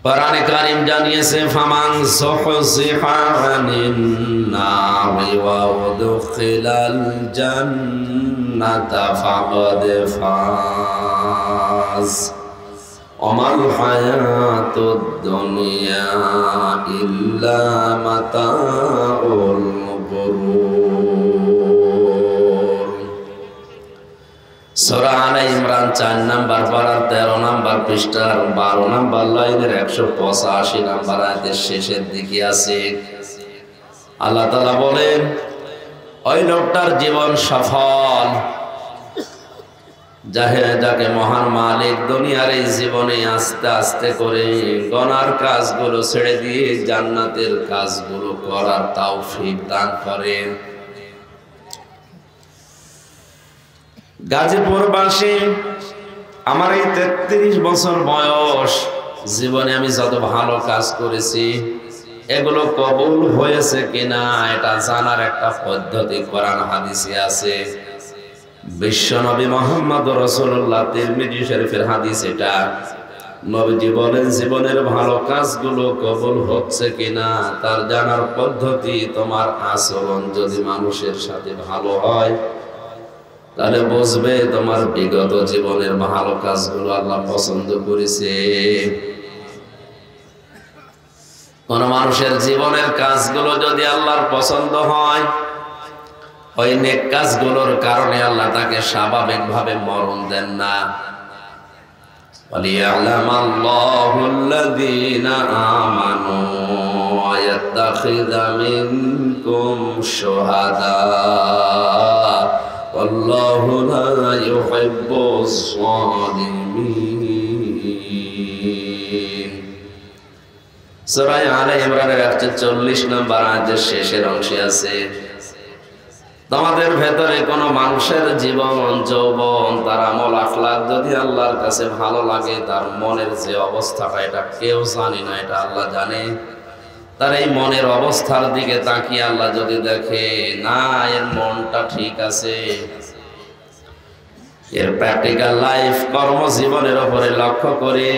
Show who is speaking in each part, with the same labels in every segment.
Speaker 1: কোরআনে কারীম জানিয়েছে ফামান যুহযিহা আনিন নারি ওয়া উদখিলাল জান্নাতা ফাকাদ ফাজ ওমাল হায়াতুদ দুনিয়া ইল্লা মাতাউল গুরুর। সূরা আলে ইমরান 4 নাম্বার পারা 13 নাম্বার পৃষ্ঠার 12 নাম্বার লাইনের 185 নাম্বার আয়াতের শেষের দিকে আছে। আল্লাহ তাআলা বলেন, ওই লোকটার জীবন সফল যাকে মহান মালিক দুনিয়ার এই জীবনে আস্তে আস্তে করে গুনার কাজগুলো ছেড়ে দিয়ে জান্নাতের কাজগুলো করার তৌফিক দান করেন। গাজীপুরবাসী, আমার এই 33 বছর বয়স, জীবনে আমি যত ভালো কাজ করেছি এগুলো কবুল হয়েছে কিনা এটা জানার একটা পদ্ধতি কোরআন হাদিসে আছে। বিশ্বনবী মুহাম্মদ রাসূলুল্লাহ তিরমিজি শরীফের হাদিস এটা। নবীজি বলেন, জীবনের ভালো কাজগুলো কবুল হচ্ছে কিনা তার জানার পদ্ধতি তোমার আচরণ যদি মানুষের সাথে ভালো হয় তাহলে বুঝবে তোমার বিগত জীবনের ভালো কাজগুলো আল্লাহ পছন্দ করেছে। কোন মানুষের জীবনের কাজগুলো যদি আল্লাহর পছন্দ হয়, ওই নেক কাজগুলোর কারণে আল্লাহ তাকে স্বাভাবিকভাবে মরণ দেন না। ওয়ালিয়ালামাল্লাহুল্লাযীনা আমানু ওয়া ইয়াত্তাখিযা মিনকুম শুহাদা আল্লাহু লা ইউহিব্বুস সালিমিন। সূরা আলে ইমরানের 140 নম্বর আয়াতের শেষের অংশে আছে, তোমাদের ভেতরে কোন মানুষের জীবন যৌবন তার আমল আখলাক যদি আল্লাহর কাছে ভালো লাগে, তার মনের যে অবস্থাটা এটা কেউ জানে না, এটা আল্লাহ জানে। তার এই মনের অবস্থার দিকে তাকিয়ে আল্লাহ যদি দেখে না এর মনটা ঠিক আছে, এর প্র্যাকটিক্যাল লাইফ কর্মজীবনের উপরে লক্ষ্য করে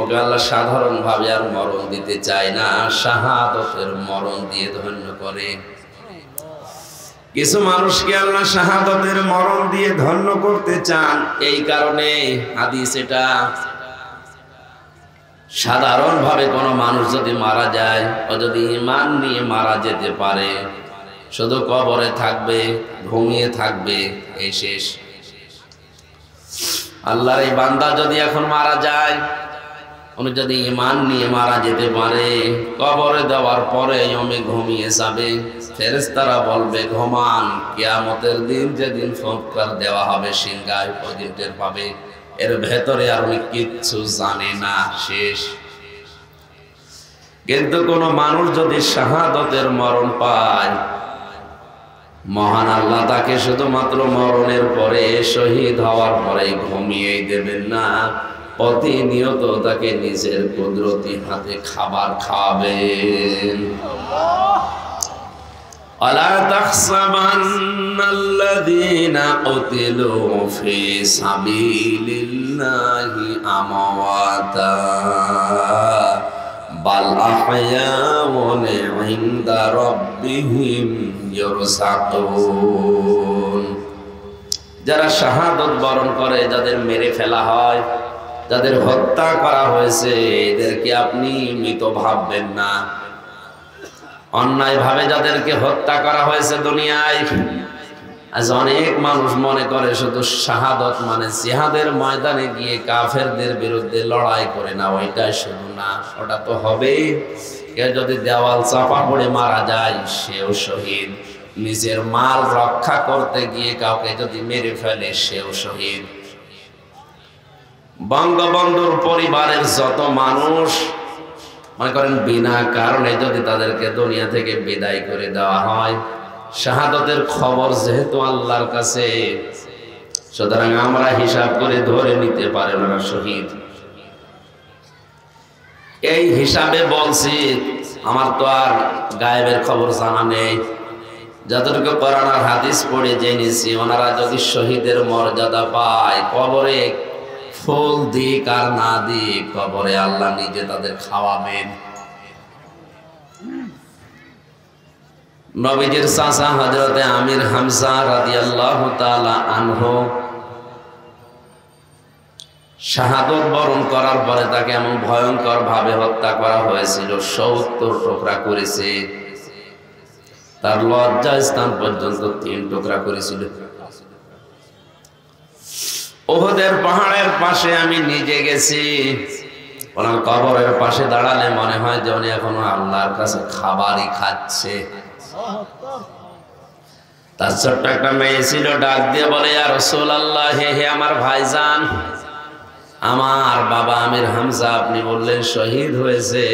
Speaker 1: ওকে আল্লাহ সাধারণভাবে আর মরণ দিতে চায় না, শাহাদতের মরণ দিয়ে ধন্য করে। কিছু মানুষকে আল্লাহ শাহাদতের মরণ দিয়ে ধন্য করতে চান, এই কারণে হাদিস এটা। সাধারণভাবে কোনো মানুষ যদি মারা যায়, ও যদি ঈমান নিয়ে মারা যেতে পারে, শুধু কবরে থাকবে, ঘুমিয়ে থাকবে, এই শেষ। আল্লাহর এই বান্দা যদি এখন মারা যায়, উনি যদি ঈমান নিয়ে মারা যেতে পারে, কবরে দেওয়ার পরে উনি ঘুমিয়ে যাবে, ফেরেশতারা বলবে ঘুমান, কিয়ামতের দিন যেদিন ফুৎকার দেওয়া হবে সিংহায়, ওই দিন টের পাবে এর ভেতরে আর উনি কিচ্ছু জানে না, শেষ। কিন্তু কোন মানুষ যদি শাহাদতের মরণ পায়, মহান আল্লাহ তাকে শুধুমাত্র মরণের পরে, শহীদ হওয়ার পরে ঘুমিয়েই দেবেন না, প্রতিনিয়ত তাকে নিজের কুদরতি হাতে খাবার খাওয়াবেন। আলা তাহসাবান্নাল্লাযীনা কুতিলু ফি সাবিলিল্লাহি আমওয়াতা বাল আহয়াউন ইনদা রাব্বিহিম ইরযাকুন। যারা শাহাদত বরণ করে, যাদের মেরে ফেলা হয়, যাদের হত্যা করা হয়েছে, এদেরকে আপনি মৃত ভাববেন না। অন্যায় ভাবে যাদেরকে হত্যা করা হয়েছে দুনিয়ায়, আজ অনেক মানুষ মনে করে শুধু শাহাদত মানে জিহাদের ময়দানে গিয়ে কাফেরদের বিরুদ্ধে লড়াই করে না, ওইটাই শুধু না, ওটা তো হবেই। কেউ যদি দেওয়াল চাপা পড়ে মারা যায়, সেও শহীদ। নিজের মাল রক্ষা করতে গিয়ে কাউকে যদি মেরে ফেলে, সেও শহীদ। বঙ্গবন্ধুর পরিবারের যত মানুষ মনে করেন বিনা কারণে যদি তাদেরকে দুনিয়া থেকে বিদায় করে দেওয়া হয়, শাহাদতের খবর যেহেতু আল্লাহর কাছে, সুতরাং আমরা হিসাব করে ধরে নিতে পারি ওরা শহীদ। এই হিসাবে বলছি, আমার তো আর গায়েবের খবর জানা নেই। যতটুকু কোরআন আর হাদিস পড়ে জেনেছি, ওনারা যদি শহীদের মর্যাদা পায়, কবরে ফুল দিক আর না দিক, কবরে আল্লাহ নিজে তাদের খাওয়াবেন। নবীজির চাচা হযরতে আমির হামজা রাদিয়াল্লাহু তাআলা আনহু শাহাদত বরণ করার পরে তাকে এমন ভয়ঙ্কর ভাবে হত্যা করা হয়েছিল, ৭০ টুকরা করেছে। তার লজ্জা স্থান পর্যন্ত ৩ টুকরা করেছিল। উহুদের পাহাড়ের পাশে আমি নিজে গেছি। ওনার কবরের পাশে দাঁড়ালে মনে হয় যে উনি এখনো আল্লাহর কাছে খাবারই খাচ্ছে। তার ছোট্ট একটা মেয়ে ছিল, ডাক দিয়ে বলে, ইয়া রাসূলুল্লাহ, হে আমার ভাইজান, আমার বাবা আমির হামজা আপনি বললেন শহীদ হয়েছে,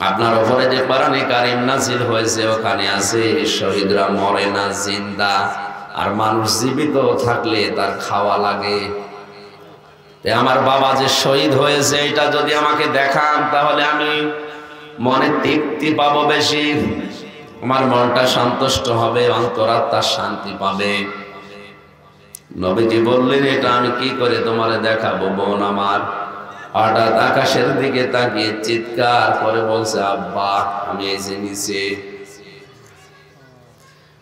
Speaker 1: আপনার উপরে যে কোরআনে কারীম নাযিল হয়েছে ওখানে আছে শহীদরা মরে না, জিন্দা। আর মানুষ জীবিত থাকলে তার খাওয়া লাগে। আমার বাবা যে শহীদ হয়েছে এটা যদি আমাকে দেখান তাহলে আমি মনে তৃপ্তি পাবো বেশি, আমার মনটা সন্তুষ্ট হবে, অন্তরাত্মা শান্তি পাবে। নবীজি বললেন, এটা আমি কি করে তোমারে দেখাবো বোন আমার? হঠাৎ আকাশের দিকে তাকিয়ে চিৎকার করে বলছে, আব্বা আমি এই যে নিচে।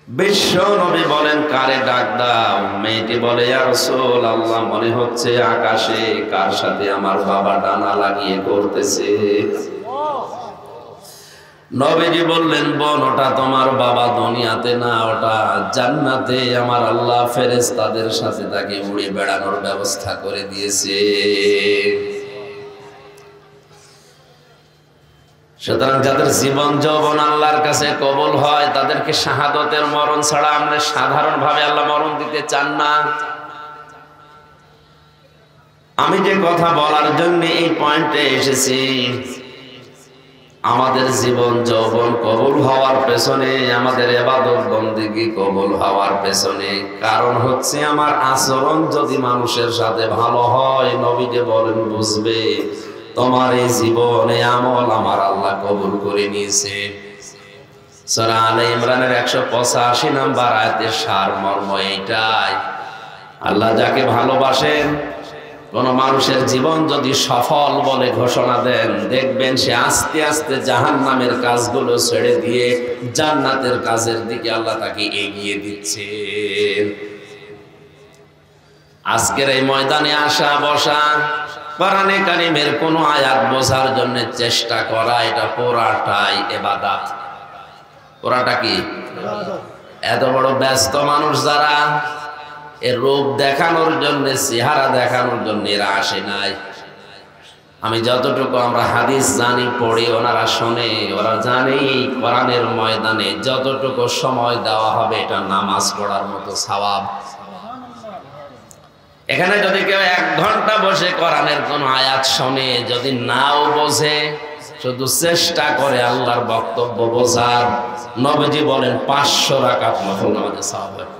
Speaker 1: বিশ্ব নবী বলেন, কারে ডাক দাও? মেয়েটি বলে, ইয়া রাসূলুল্লাহ, মনে হচ্ছে আকাশে কার সাথে আমার বাবা ডানা লাগিয়ে করতেছে। নবীজি বললেন, বোন ওটা তোমার বাবা দুনিয়াতে না, ওটা জান্নাতে আমার আল্লাহ ফেরেশতাদের সাথে তাকে উড়ে বেড়ানোর ব্যবস্থা করে দিয়েছে। সুতরাং যাদের জীবন যৌবন আল্লাহর কাছে কবুল হয় তাদেরকে শাহাদতের মরণ ছাড়া আমরা সাধারণভাবে আল্লাহ মরণ দিতে চান না। আমি যে কথা বলার জন্য এই পয়েন্টে এসেছি, আমাদের জীবন যৌবন কবুল হওয়ার পেছনে, আমাদের ইবাদত বন্দেগী কবুল হওয়ার পেছনে কারণ হচ্ছে আমার আচরণ যদি মানুষের সাথে ভালো হয়, নবী যে বলেন বুঝবে তোমার এই জীবনে আমল আমার আল্লাহ কবুল করে নিয়েছে। সূরা আলে ইমরানের 185 নম্বর আয়াতের সারমর্ম এইটাই। আল্লাহ যাকে ভালোবাসেন, কোন মানুষের জীবন যদি সফল বলে ঘোষণা দেন, দেখবেন সে আস্তে আস্তে জাহান্নামের কাজগুলো ছেড়ে দিয়ে জান্নাতের কাজের দিকে আল্লাহ তাকে এগিয়ে দিচ্ছে। আজকের এই ময়দানে আসা বসা, কোরআনে কারীমের কোন আয়াত বোঝার জন্য চেষ্টা করা, এটা পুরাটাই ইবাদত। পুরাটা কি? এত বড় ব্যস্ত মানুষ যারা, এর রূপ দেখানোর জন্য, চেহারা দেখানোর জন্য এরা আসে নাই। আমি যতটুকু আমরা হাদিস জানি, পড়ি, ওনারা শোনে, ওরা জানে কোরআনের ময়দানে যতটুকু সময় দেওয়া হবে এটা নামাজ পড়ার মতো সওয়াব। এখানে যদি কেউ 1 ঘন্টা বসে কোরআনের কোন আয়াত শোনে, যদি নাও বোঝে, শুধু চেষ্টা করে আল্লাহর বক্তব্য বোঝার, নবীজি বলেন 500 রাকাত নফল নামাজের সওয়াব হয়।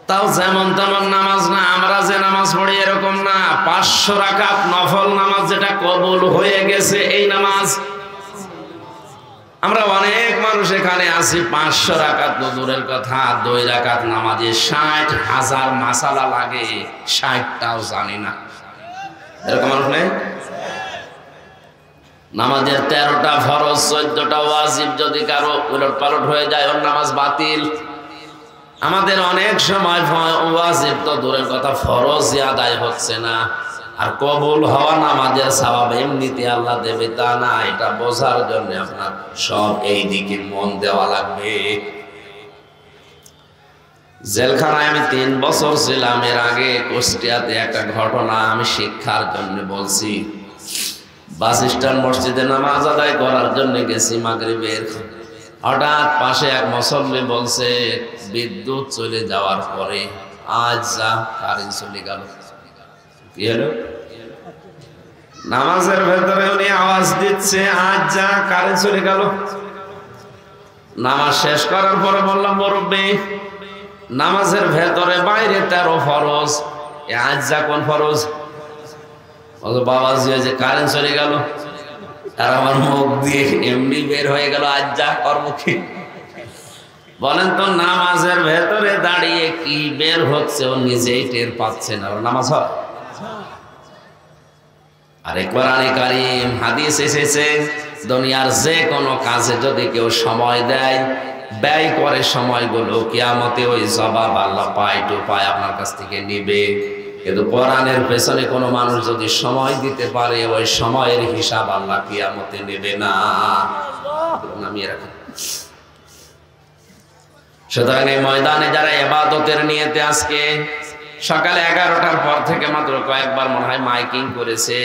Speaker 1: তাও যেমন তেমন নামাজ না, আমরা যে নামাজ পড়ি এরকম না, 500 রাকাত নফল নামাজ যেটা কবুল হয়ে গেছে এই নামাজ। আমরা অনেক মানুষ এখানে আছি 500 রাকাত দূরের কথা, 2 রাকাত নামাজে 60,000 মাসালা লাগে, 60টাও জানি না, এরকম মানুষ নেই? নামাজের 13টা ফরজ, 14টা ওয়াজিব, যদি কারো উলট পালট হয়ে যায় ওর নামাজ বাতিল। আমাদের অনেক সময় ওয়াজিব তো দূরের কথা, ফরজই আদায় হচ্ছে না। আর কবুল হওয়া নামাজের সওয়াব এমনিতে আল্লাহ দেবে তা না, এটা বোঝার জন্য আপনার সব এই দিকে মন দেওয়া লাগবে। জেলখানায় আমি 3 বছর ছিলাম। এর আগে কুষ্টিয়াতে একটা ঘটনা আমি শিক্ষার জন্য বলছি। বাস স্ট্যান্ড মসজিদে নামাজ আদায় করার জন্য গেছি মাগরিবের। হঠাৎ পাশে এক মুসল্লি বলছে, বিদ্যুৎ চলে যাওয়ার পরে আজ যা কারেন্ট চলে গেল। কি হলো? নামাজের ভেতরে উনি আওয়াজ দিচ্ছে, আজ যা কারেন্ট চলে গেল। নামাজ শেষ করার পরে বললাম, মুরব্বি নামাজের ভেতরে বাইরে 13 ফরজ, আজ যা কোন ফরজ? বাবাজি যে কারেন্ট চলে গেল। আর আমার মুখ দিয়ে এমনি বের হয়ে গেল, আজ যা কর্ম কি? বলেন তো নামাজের ভেতরে দাঁড়িয়ে কি বের হচ্ছে ও নিজেই টের পাচ্ছে না, নামাজ হয়? আরে কোরআনে কারীম হাদিস এসেছে দুনিয়ার যে কোনো কাজে যদি কেউ সময় দেয়, ব্যয় করে সময়গুলো, কিয়ামতে ওই জবাব আল্লাহ পায় টু পায় আপনার কাছ থেকে নিবে। কিন্তু কোরআনের পেছনে কোনো মানুষ যদি সময় দিতে পারে, ওই সময়ের হিসাব আল্লাহ কিয়ামতে নেবে না। নামিয়ে রাখেন। সুতরাং এই ময়দানে যারা ইবাদতের নিয়তে আজকে সকালে 11টার পর থেকে মাত্র কয়েকবার মনে হয় মাইকিং করেছে,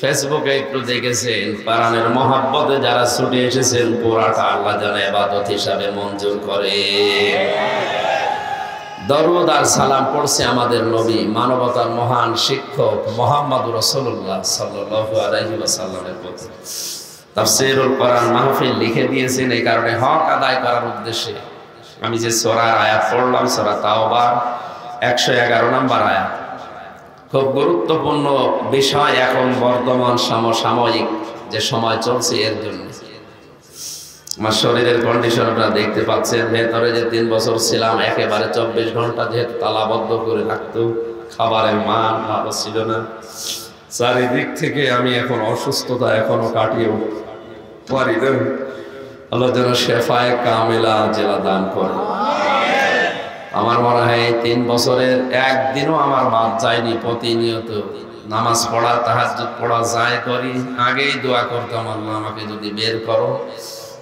Speaker 1: ফেসবুকে একটু দেখেছেন, কোরআনের মহব্বতে যারা ছুটে এসেছেন পুরাটা আল্লাহ যেন ইবাদত হিসাবে মঞ্জুর করে। দরুদ আর সালাম পড়ছে আমাদের নবী, মানবতার মহান শিক্ষক মুহাম্মদুর রাসূলুল্লাহ সাল্লাল্লাহু আলাইহি ওয়াসাল্লামের প্রতি। তাফসীরুল কোরআন মাহফিল লিখে দিয়েছেন এই কারণে, হক আদায় করার উদ্দেশ্যে। আমি যে সূরার আয়াত পড়লাম, সূরা তাওবা 111 নম্বর আয়াত, খুব গুরুত্বপূর্ণ বিষয় এখন বর্তমান সমসাময়িক যে সময় চলছে এর জন্য। আমার শরীরের কন্ডিশন আপনারা দেখতে পাচ্ছেন, ভেতরে যে 3 বছর ছিলাম একেবারে 24 ঘন্টা যেহেতু তালাবদ্ধ করে রাখতো, খাবারের মান ভালো ছিল না, চারিদিক থেকে আমি এখন অসুস্থতা এখনো কাটিয়ে পারি না। আল্লাহ যেন শেফায়ে কামেলা জেলা দান করে। আমার মনে হয় 3 বছরের একদিনও আমার বাদ যায়নি, প্রতিনিয়ত নামাজ পড়া, তাহাজ্জুদ পড়া যায় করি। আগেই দোয়া করতাম, আল্লাহ আমাকে যদি বের করো,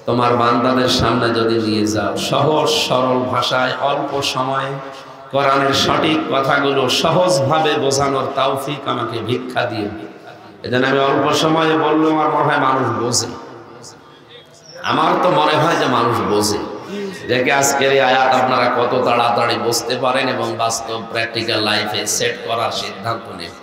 Speaker 1: তোমার বান্দাদের সামনে যদি নিয়ে যাও, সহজ সরল ভাষায় অল্প সময়ে কোরআনের সঠিক কথাগুলো সহজভাবে বোঝানোর তৌফিক আমাকে ভিক্ষা দিও। এজন্য আমি অল্প সময়ে বললেও আমার মনে হয় মানুষ বোঝে। আমার তো মনে হয় যে মানুষ বোঝে। দেখে আজকের এই আয়াত আপনারা কত তাড়াতাড়ি বুঝতে পারেন এবং বাস্তব প্র্যাকটিক্যাল লাইফে সেট করার সিদ্ধান্ত নেন।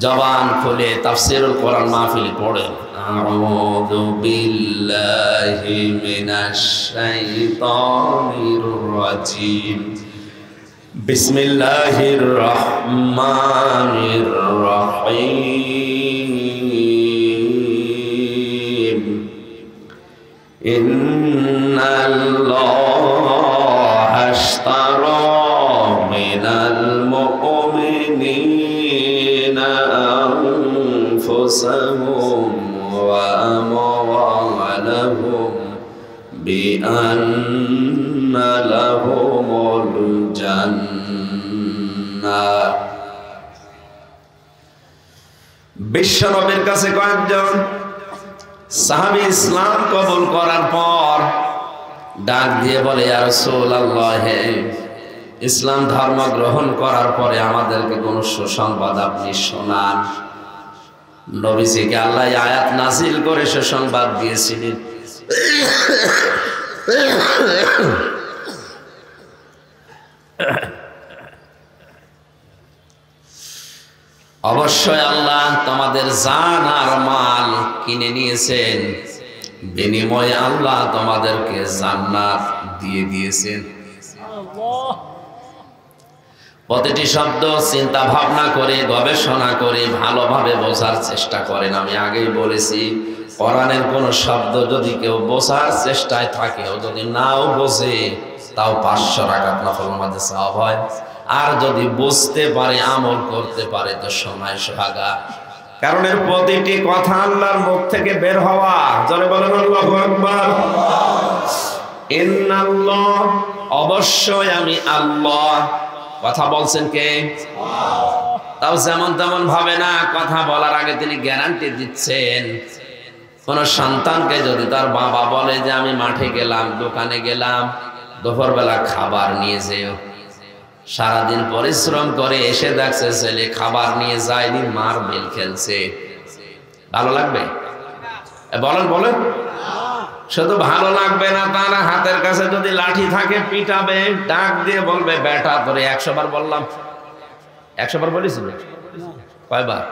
Speaker 1: জবান খুলে তাফসীরুল কোরআন মাহফিল পড়েন। আউযু বিল্লাহি মিনাশ শাইতানির রাজিম। বিসমিল্লাহির রহমানির রহিম। ইন্নাল্লাহা আশতারা মিনাল মুমিনিনা আনফুসাহুম ওয়া আমওয়ালাহুম বিআন্না লাহুমুল জান্নাহ। বিশ্বনবীর কাছে কয়েকজন সাহাবী ইসলাম কবুল করার পর ডাক দিয়ে বলে, ইয়া রাসূলুল্লাহ, ইসলাম ধর্ম গ্রহণ করার পরে আমাদেরকে কোন সুসংবাদ আপনি শোনান। নবীজিকে আল্লাহ আয়াত নাযিল করে সুসংবাদ দিয়েছিলেন। অবশ্যই আল্লাহ তোমাদের জান আর মাল কিনে নিয়েছেন, বিনিময়ে আল্লাহ তোমাদেরকে জান্নাত দিয়ে দিয়েছেন। প্রতিটি শব্দ চিন্তা ভাবনা করে গবেষণা করে ভালোভাবে বোঝার চেষ্টা করেন। আমি আগেই বলেছি, কোরআনের কোন শব্দ যদি কেউ বোঝার চেষ্টায় থাকে, ও যদি নাও বোঝে তাও 500 রাকাত নফল নামাজে সওয়াব হয়। আর যদি বুঝতে পারে, আমল করতে পারে, তো সময় সোহাগা। কারণ এর প্রতিটি কথা আল্লাহর মুখ থেকে বের হওয়া। জোরে বলেন আল্লাহু আকবার। ইন্নাল্লাহ, অবশ্যই আমি আল্লাহ। কথা বলছেন কে? তাও যেমন তেমন ভাবে না, কথা বলার আগে তিনি গ্যারান্টি দিচ্ছেন। কোন সন্তানকে যদি তার বাবা বলে যে আমি মাঠে গেলাম, দোকানে গেলাম, দুপুরবেলা খাবার নিয়ে যেও, সারাদিন পরিশ্রম করে এসে দেখছে ছেলে খাবার নিয়ে যায়নি, মার বেল খেলছে, ভালো লাগবে? বলেন বলেন। শুধু ভালো লাগবে না তা না, হাতের কাছে যদি লাঠি থাকে পিটাবে, ডাক দিয়ে বলবে, বেটা তোরে 100 বার বললাম। 100 বার বলিস? কয়বার?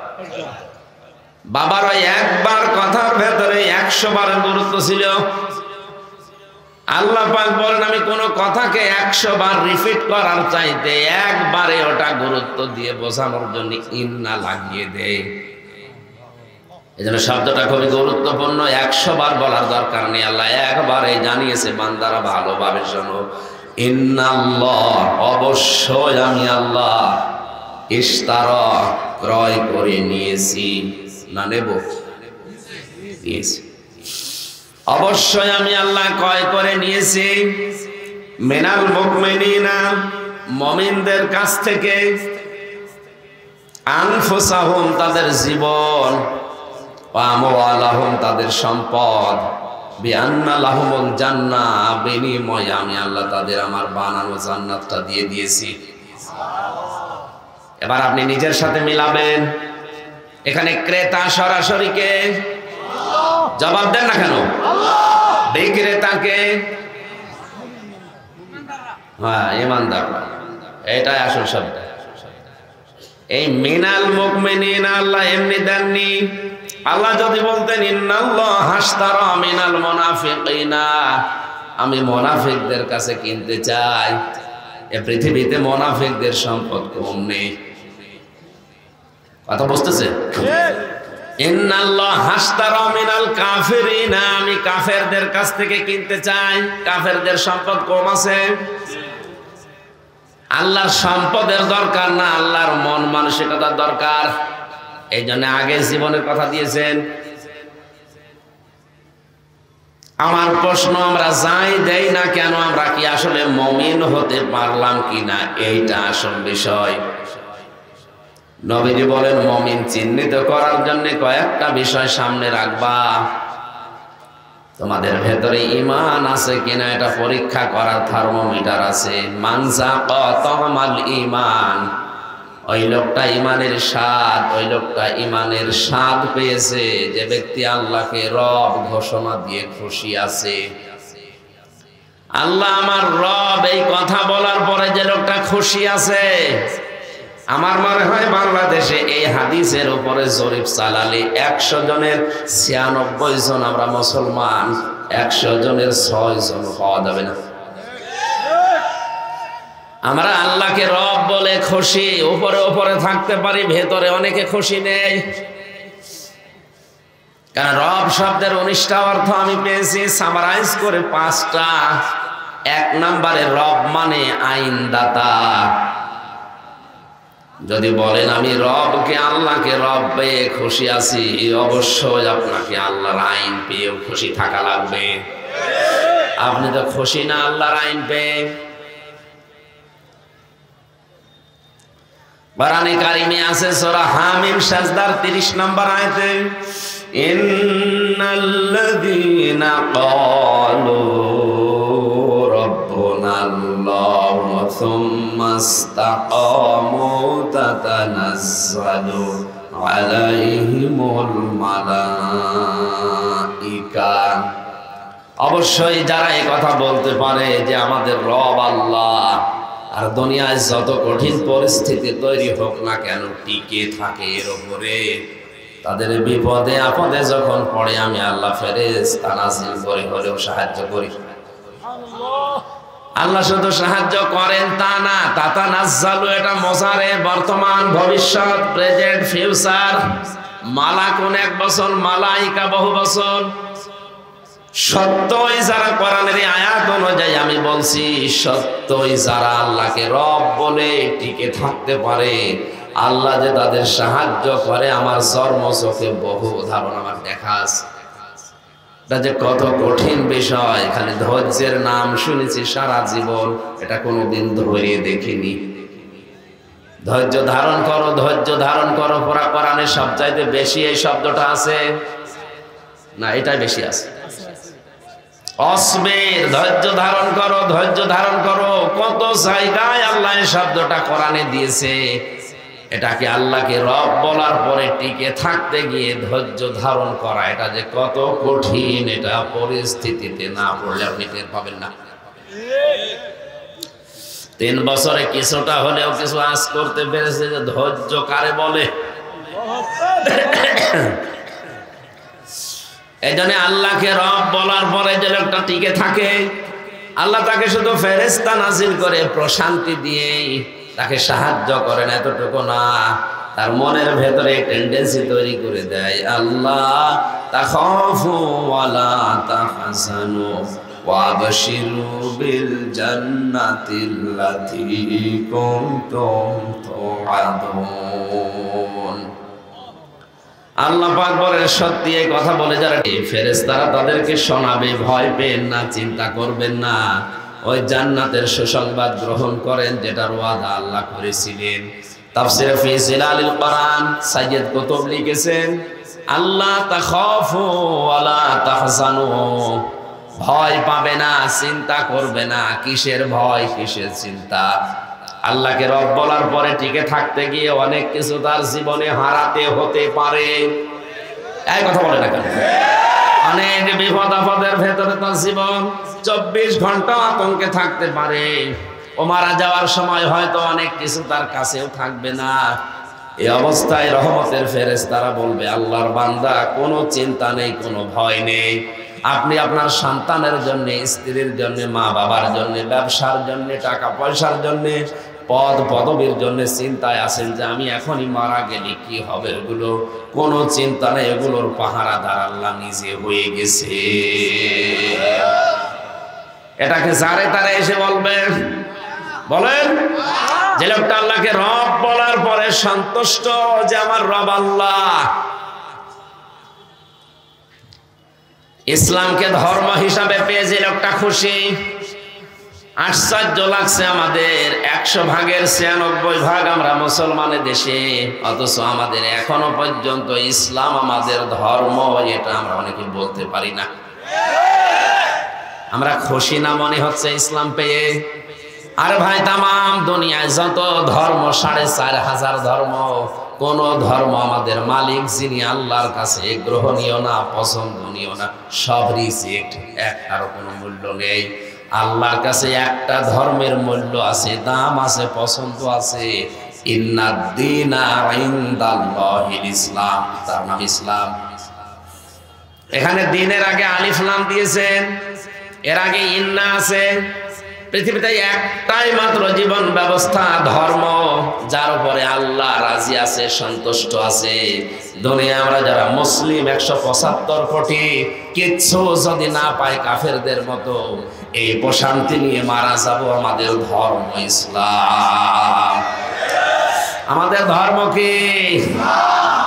Speaker 1: বাবার ওই একবার কথার ভেতরে 100 বারের গুরুত্ব ছিল। আল্লাহ পাক বলেন, আমি কোন কথাকে 100 বার রিপিট করার চাইতে একবারে ওটা গুরুত্ব দিয়ে বোঝানোর জন্য ইন্না লাগিয়ে দেয়। এই জন্য শব্দটা খুবই গুরুত্বপূর্ণ, 100 বার বলার দরকার নেই। আল্লাহ একবারে জানিয়েছে, বান্দারা ভালোভাবে শোনো, ইন্নাল্লাহ, অবশ্যই আমি আল্লাহ, ইশতারা, ক্রয় করে নিয়েছি, না নেব, নিয়েছি, অবশ্যই আমি আল্লাহ ক্রয় করে নিয়েছি, মিনাল মুমিনিনা, মুমিনদের কাছ থেকে, আনফুসাহুম, তাদের জীবন, ওয়া আমওয়ালাহুম, তাদের সম্পদ, বিআন্না লাহুমুল জান্নাহ, বিনিময়ে আমি আল্লাহ তাদের আমার বানানো জান্নাতটা দিয়ে দিয়েছি। এবার আপনি নিজের সাথে মিলাবেন, এখানে ক্রেতা সরাসরি কে? জবাব দেন না কেন? বিক্রেতাকে? হ্যাঁ, ইমানদার, এটাই আসল শব্দ। এই মিনাল মুমিনিনা আল্লাহ এমনি দেননি। আল্লাহ যদি বলতেন ইন্নাল্লাহ হাশতারা মিনাল মুনাফিকিনা, আমি মুনাফিকদের কাছে কিনতে চাই, এই পৃথিবীতে মুনাফিকদের সম্পদ কম নেই। কথা বুঝতেছে? ইন্নাল্লাহ হাশতারা মিনাল কাফিরিনা, আমি কাফেরদের কাছ থেকে কিনতে চাই, কাফেরদের সম্পদ কম আছে। আল্লাহর সম্পদের দরকার না, আল্লাহর মন মানসিকতার দরকার। এই জন্য আগে জীবনের কথা দিয়েছেন। আমার প্রশ্ন, আমরা যাই দেই না কেন, আমরা কি আসলে মুমিন হতে পারলাম কিনা, এইটা আসল বিষয়। নবীজি বলেন, মুমিন চিহ্নিত করার জন্য কয়েকটা বিষয় সামনে রাখবা। তোমাদের ভেতরে ঈমান আছে কিনা এটা পরীক্ষা করার থার্মোমিটার আছে। মান যাকা তামাল ঈমান, ওই লোকটা ঈমানের স্বাদ, ওই লোকটা ঈমানের স্বাদ পেয়েছে যে ব্যক্তি আল্লাহকে রব ঘোষণা দিয়ে খুশি আছে। আল্লাহ আমার রব, এই কথা বলার পরে যে লোকটা খুশি আছে, আমার মনে হয় বাংলাদেশে এই হাদিসের উপরে জরিপ চালালে 100 জনের 96 জন আমরা মুসলমান, 100 জনের 6 জন পাওয়া যাবে না। আমরা আল্লাহকে রব বলে খুশি, উপরে উপরে থাকতে পারি, ভেতরে অনেকে খুশি নেই। কারণ রব শব্দের 19টা অর্থ আমি পেয়েছি, সামারাইজ করে 5টা। 1 নম্বরে রব মানে আইনদাতা। যদি বলেন আমি রবকে, আল্লাহকে রব পেয়ে খুশি আছি, অবশ্যই আপনাকে আল্লাহর আইন পেয়েও খুশি থাকা লাগবে। আপনি তো খুশি না আল্লাহর আইন পেয়ে। কোরআনে কারিমে আছে সূরা হামিম সাজদার 30 নম্বর আয়াতে, ইন্নাল্লাযীনা ক্বালু রাব্বুনাল্লাহু সুম্মা ইসতাকামু তাতানাজ্জালু আলাইহিমুল মালাইকা, অবশ্যই যারা এই কথা বলতে পারে যে আমাদের রব আল্লাহ, আর দুনিয়ায় যত কঠিন পরিস্থিতি তৈরি হোক না কেন টিকে থাকে এর উপরে, তাদের বিপদে আপদে যখন পড়ে আমি আল্লাহ ফেরেশতা নাযিল করে হলেও সাহায্য করি। আল্লাহ শুধু সাহায্য করেন তা না, তাতানাজ্জালু এটা মজারে, বর্তমান, ভবিষ্যৎ, প্রেজেন্ট, ফিউচার। মালাকুন 1 বছর, মালাইকা বহু বছর। সত্যই যারা কোরআনের আয়াত অনুযায়ী আমি বলছি, সত্যই যারা আল্লাহকে রব বলে টিকে থাকতে পারে, আল্লাহ যে তাদের সাহায্য করে, আমার চর্মচোখে বহু উদাহরণ আমার দেখা আছে। এটা যে কত কঠিন বিষয়। এখানে ধৈর্যের নাম শুনেছি সারা জীবন, এটা কোনোদিন ধরে দেখিনি। ধৈর্য ধারণ করো, ধৈর্য ধারণ করো, পুরা কোরআনে সবচাইতে বেশি এই শব্দটা আছে না, এটাই বেশি আছে। অসবের, ধৈর্য ধারণ করো, ধৈর্য ধারণ করো। কত জায়গায় আল্লাহ এই শব্দটা কোরআনে দিয়েছে। এটাকে আল্লাহকে রব বলার পরে টিকে থাকতে গিয়ে ধৈর্য ধারণ করা, এটা যে কত কঠিন, এটা পরিস্থিতিতে না পড়লে আপনি টের পাবেন না। 3 বছরে কিছুটা হলেও কিছু আজ করতে পেরেছে, যে ধৈর্য কারে বলে। এই জন্য আল্লাহকে রব বলার পরে যে লোকটা টিকে থাকে, আল্লাহ তাকে শুধু ফেরেশতা নাজিল করে প্রশান্তি দিয়ে তাকে সাহায্য করেন, এতটুকু না, তার মনের ভেতরে টেন্ডেন্সি তৈরি করে দেয়, আল্লাহ তাখাফু ওয়ালা তাহজানু ওয়াবশিরু বিল জান্নাতিল্লাতী কুনতুম তুআদুন। আল্লাহ পাক বলেন, সত্যি এই কথা বলে যারা ফেরেশতারা তাদেরকে শোনাবে, ভয় পেন না, চিন্তা করবেন না, ওই জান্নাতের সুসংবাদ গ্রহণ করেন যেটার ওয়াদা আল্লাহ করেছিলেন। তাফসীরে ফি জিলালিল কোরআন সাইয়্যিদ কুতুব লিখেছেন, আল্লাহ তাখাফু ওয়ালা তাহজানু, ভয় পাবে না, চিন্তা করবে না। কিসের ভয়, কিসের চিন্তা? আল্লাহকে রব বলার পরে টিকে থাকতে গিয়ে অনেক কিছু তার জীবনে হারাতে হতে পারে। এই কথা বলে না কেন? অনেক বিপদ আপদের ভেতরে তার জীবন 24 ঘন্টা আতঙ্কে থাকতে পারে। ও মারা যাওয়ার সময় হয়তো অনেক কিছু তার কাছেও থাকবে না। এই অবস্থায় রহমতের ফেরেশতারা বলবে, আল্লাহর বান্দা, কোনো চিন্তা নেই, কোনো ভয় নেই। আপনি আপনার সন্তানের জন্য, স্ত্রীর জন্য, মা বাবার জন্য, ব্যবসার জন্য, টাকা পয়সার জন্য, পদ পদবীর জন্য চিন্তায় আছেন যে আমি এখনই মারা গেলে কি হবে। এগুলো কোনো চিন্তা নেই, এগুলোর পাহারাদার আল্লাহ নিজে হয়ে গেছে। এটাকে যারে তারে এসে বলবেন, বলেন যে লোকটা আল্লাহকে রব বলার পরে সন্তুষ্ট যে আমার রব আল্লাহ, ইসলামকে ধর্ম হিসাবে পেয়ে যে লোকটা খুশি। আশ্চর্য লাগছে, আমাদের 100 ভাগের 96 ভাগ আমরা মুসলমানের দেশে, অথচ আমাদের এখনো পর্যন্ত ইসলাম আমাদের ধর্ম, এটা আমরা অনেকে বলতে পারি না। আমরা খুশি না মনে হচ্ছে ইসলাম পেয়ে? আরে ভাই, তামাম দুনিয়ায় যত ধর্ম, 4500 ধর্ম, কোন ধর্ম আমাদের মালিক যিনি আল্লাহর কাছে গ্রহণীয় না, পছন্দনীয় না, সব রিজেক্ট, একটারও কোনো মূল্য নেই। আল্লাহর কাছে একটা ধর্মের মূল্য আছে, দাম আছে, পছন্দ আছে। ইন্নাদ-দীনা ইনদাল্লাহিল ইসলাম, তার নাম ইসলাম। এখানে দ্বীনের আগে আলিফ লাম দিয়েছেন, এর আগে ইন্না আছে। পৃথিবীতে একটাই মাত্র জীবন ব্যবস্থা, ধর্ম, যার উপরে আল্লাহ রাজি আছে, সন্তুষ্ট আছে। দুনিয়া আমরা যারা মুসলিম 175 কোটি, কিচ্ছু যদি না পাই কাফেরদের মতো, এই প্রশান্তি নিয়ে মারা যাব। আমাদের ধর্ম ইসলাম। আমাদের ধর্ম কি?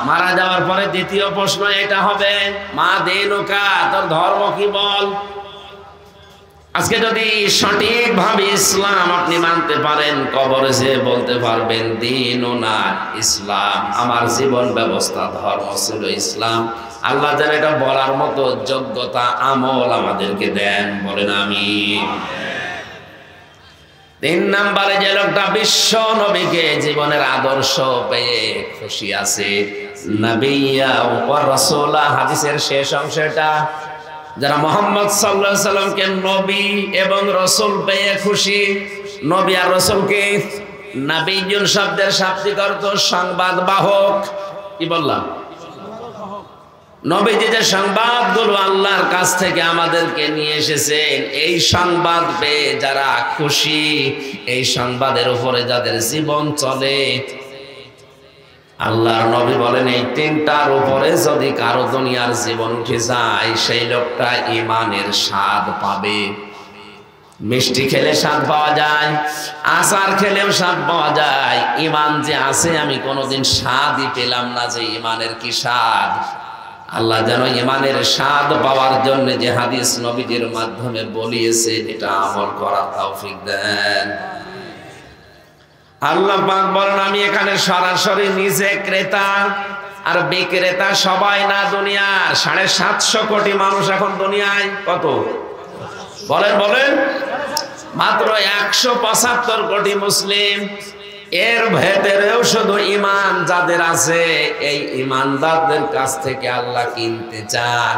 Speaker 1: মারা যাওয়ার পরে দ্বিতীয় প্রশ্ন এটা হবে, মা দিনুকা, তোর ধর্ম কি বল। আজকে যদি সঠিকভাবে ইসলাম আপনি মানতে পারেন, কবরে যে বলতে পারবেন দীনুনা ইসলাম, আমার জীবন ব্যবস্থা ধর্ম ছিল ইসলাম। আল্লাহ যেন এটা বলার মতো যোগ্যতা, আমল আমাদেরকে দেন, বলেন আমিন। 3 নম্বরে যে লোকটা বিশ্ব নবীকে জীবনের আদর্শ পেয়ে খুশি আছে, নবিয়্যা ওয়া রাসূলা, হাদিসের শেষ অংশটা, যারা মুহাম্মদ সাল্লাল্লাহু আলাইহি সাল্লামকে নবী এবং রাসূল পেয়ে খুশি। নবী আর রাসূলকে, নবিয়্যুন শব্দের শাব্দিক অর্থ সংবাদ বাহক। কি বললাম? নবীজি যে সংবাদগুলো আল্লাহর কাছ থেকে আমাদেরকে নিয়ে এসেছেন, এই সংবাদ পেয়ে যারা খুশি, এই সংবাদের উপরে যাদের জীবন চলে, আল্লাহর নবী বলেন এই 3টার উপরে যদি কারো দুনিয়ার জীবন উঠে যায়, সেই লোকটা ঈমানের স্বাদ পাবে। মিষ্টি খেলে স্বাদ পাওয়া যায়, আচার খেলেও স্বাদ পাওয়া যায়। ঈমান যে আছে, আমি কোনোদিন স্বাদই পেলাম না যে ঈমানের কি স্বাদ। আল্লাহ যেন ঈমানের স্বাদ পাওয়ার জন্য যে হাদিস নবীজির মাধ্যমে বলিয়েছেন, এটা আমল করার তৌফিক দেন। আল্লাহ পাক বলেন, আমি এখানে সরাসরি নিজে ক্রেতা আর বিক্রেতা সবাই না। দুনিয়ার 750 কোটি মানুষ এখন দুনিয়ায়, কত বলেন বলেন? মাত্র 175 কোটি মুসলিম। এর ভেতরেও শুধু ঈমান যাদের আছে, এই ঈমানদারদের কাছ থেকে আল্লাহ কিনতে চান।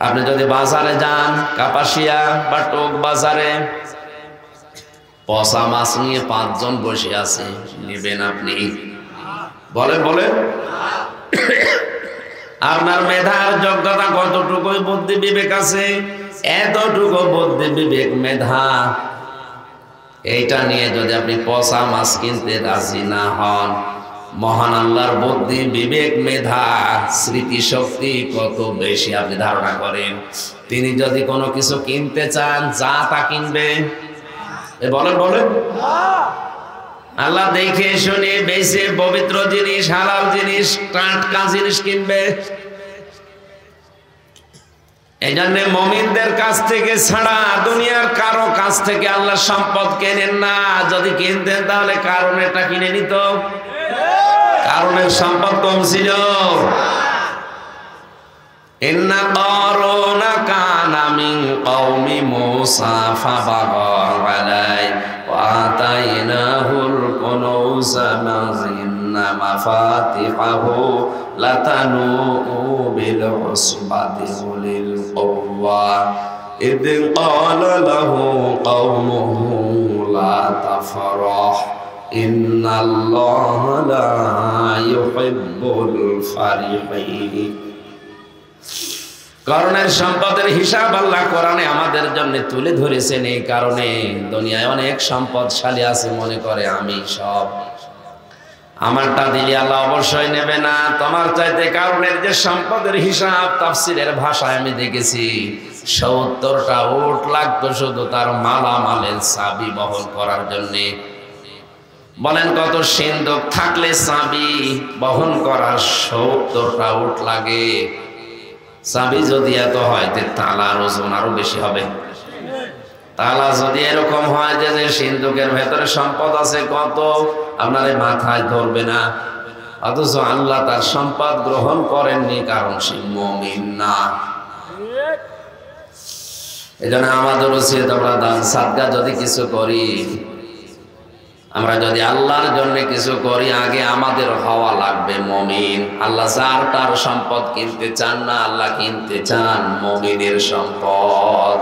Speaker 1: আপনি যদি বাজারে যান, কাপাসিয়া বা টোক বাজারে, পচা মাছ নিয়ে 5 জন বসে আছে, নেবেন আপনি? বলেন বলেন? আপনার মেধার যোগ্যতা কতটুকু, বুদ্ধি বিবেক আছে? এতটুকু বুদ্ধি বিবেক মেধা এইটা নিয়ে যদি আপনি পচা মাছ কিনতে রাজি না হন, মহান আল্লাহর বুদ্ধি, বিবেক, মেধা, স্মৃতিশক্তি কত বেশি আপনি ধারণা করেন। তিনি যদি কোনো কিছু কিনতে চান, যা তা কিনবে। বলেন বলেন, আল্লাহ দেখে শুনে বেশি পবিত্র জিনিস, হালাল জিনিস, টাটকা জিনিস কিনবে। এই জন্য মুমিনদের কাছ থেকে ছাড়া দুনিয়ার কারো কাছ থেকে আল্লাহ সম্পদ কেনেন না। যদি কিনতেন তাহলে কারণেরটা কিনে নিত। কারণের সম্পদ কম ছিল। ইন্না কারুনা কানা মিন কওমি মূসা ফাবাগা আলাইহি ওয়া আতাইনাহুল কুনুযা মা ইন্না মাফাতিহাহু লাতানূউ বিল উসবাতি উলিল কুওয়া ইদ ক্বালা লাহু কওমুহু লা তাফরাহ ইন্নাল্লাহা লা ইউহিব্বুল ফারিহিন। করণের সম্পদের হিসাব আল্লাহ কোরআনে আমাদের জন্য তুলে ধরেছেন। এই কারণে দুনিয়ায় অনেক সম্পদশালী আছে, মনে করে আমি সব, আমারটা দিলে আল্লাহ অবশ্যই নেবে না। তোমার চাইতে কারণের যে সম্পদের হিসাব, তাফসীরের ভাষায় আমি দেখেছি ৭০টা উট লাগতো শুধু তার মালামালের চাবি বহন করার জন্যে। বলেন কত সিন্ধুক থাকলে চাবি বহন করার ৭০টা উট লাগে। চাবি যদি এত হয়, তালার ওজন আরো বেশি হবে। তালা যদি এরকম হয় যে সিন্ধুকের ভেতরে সম্পদ আছে কত, আপনার মাথায় ধরবে না। অথচ আল্লাহ তার সম্পদ গ্রহণ করেননি, কারণ সে মুমিন না। এই জন্য আমাদের উচিত আমরা দান সাদকা যদি কিছু করি, আমরা যদি আল্লাহর জন্য কিছু করি, আগে আমাদের হওয়া লাগবে মুমিন। আল্লাহ যার তার সম্পদ কিনতে চান না, আল্লাহ কিনতে চান মুমিনের সম্পদ।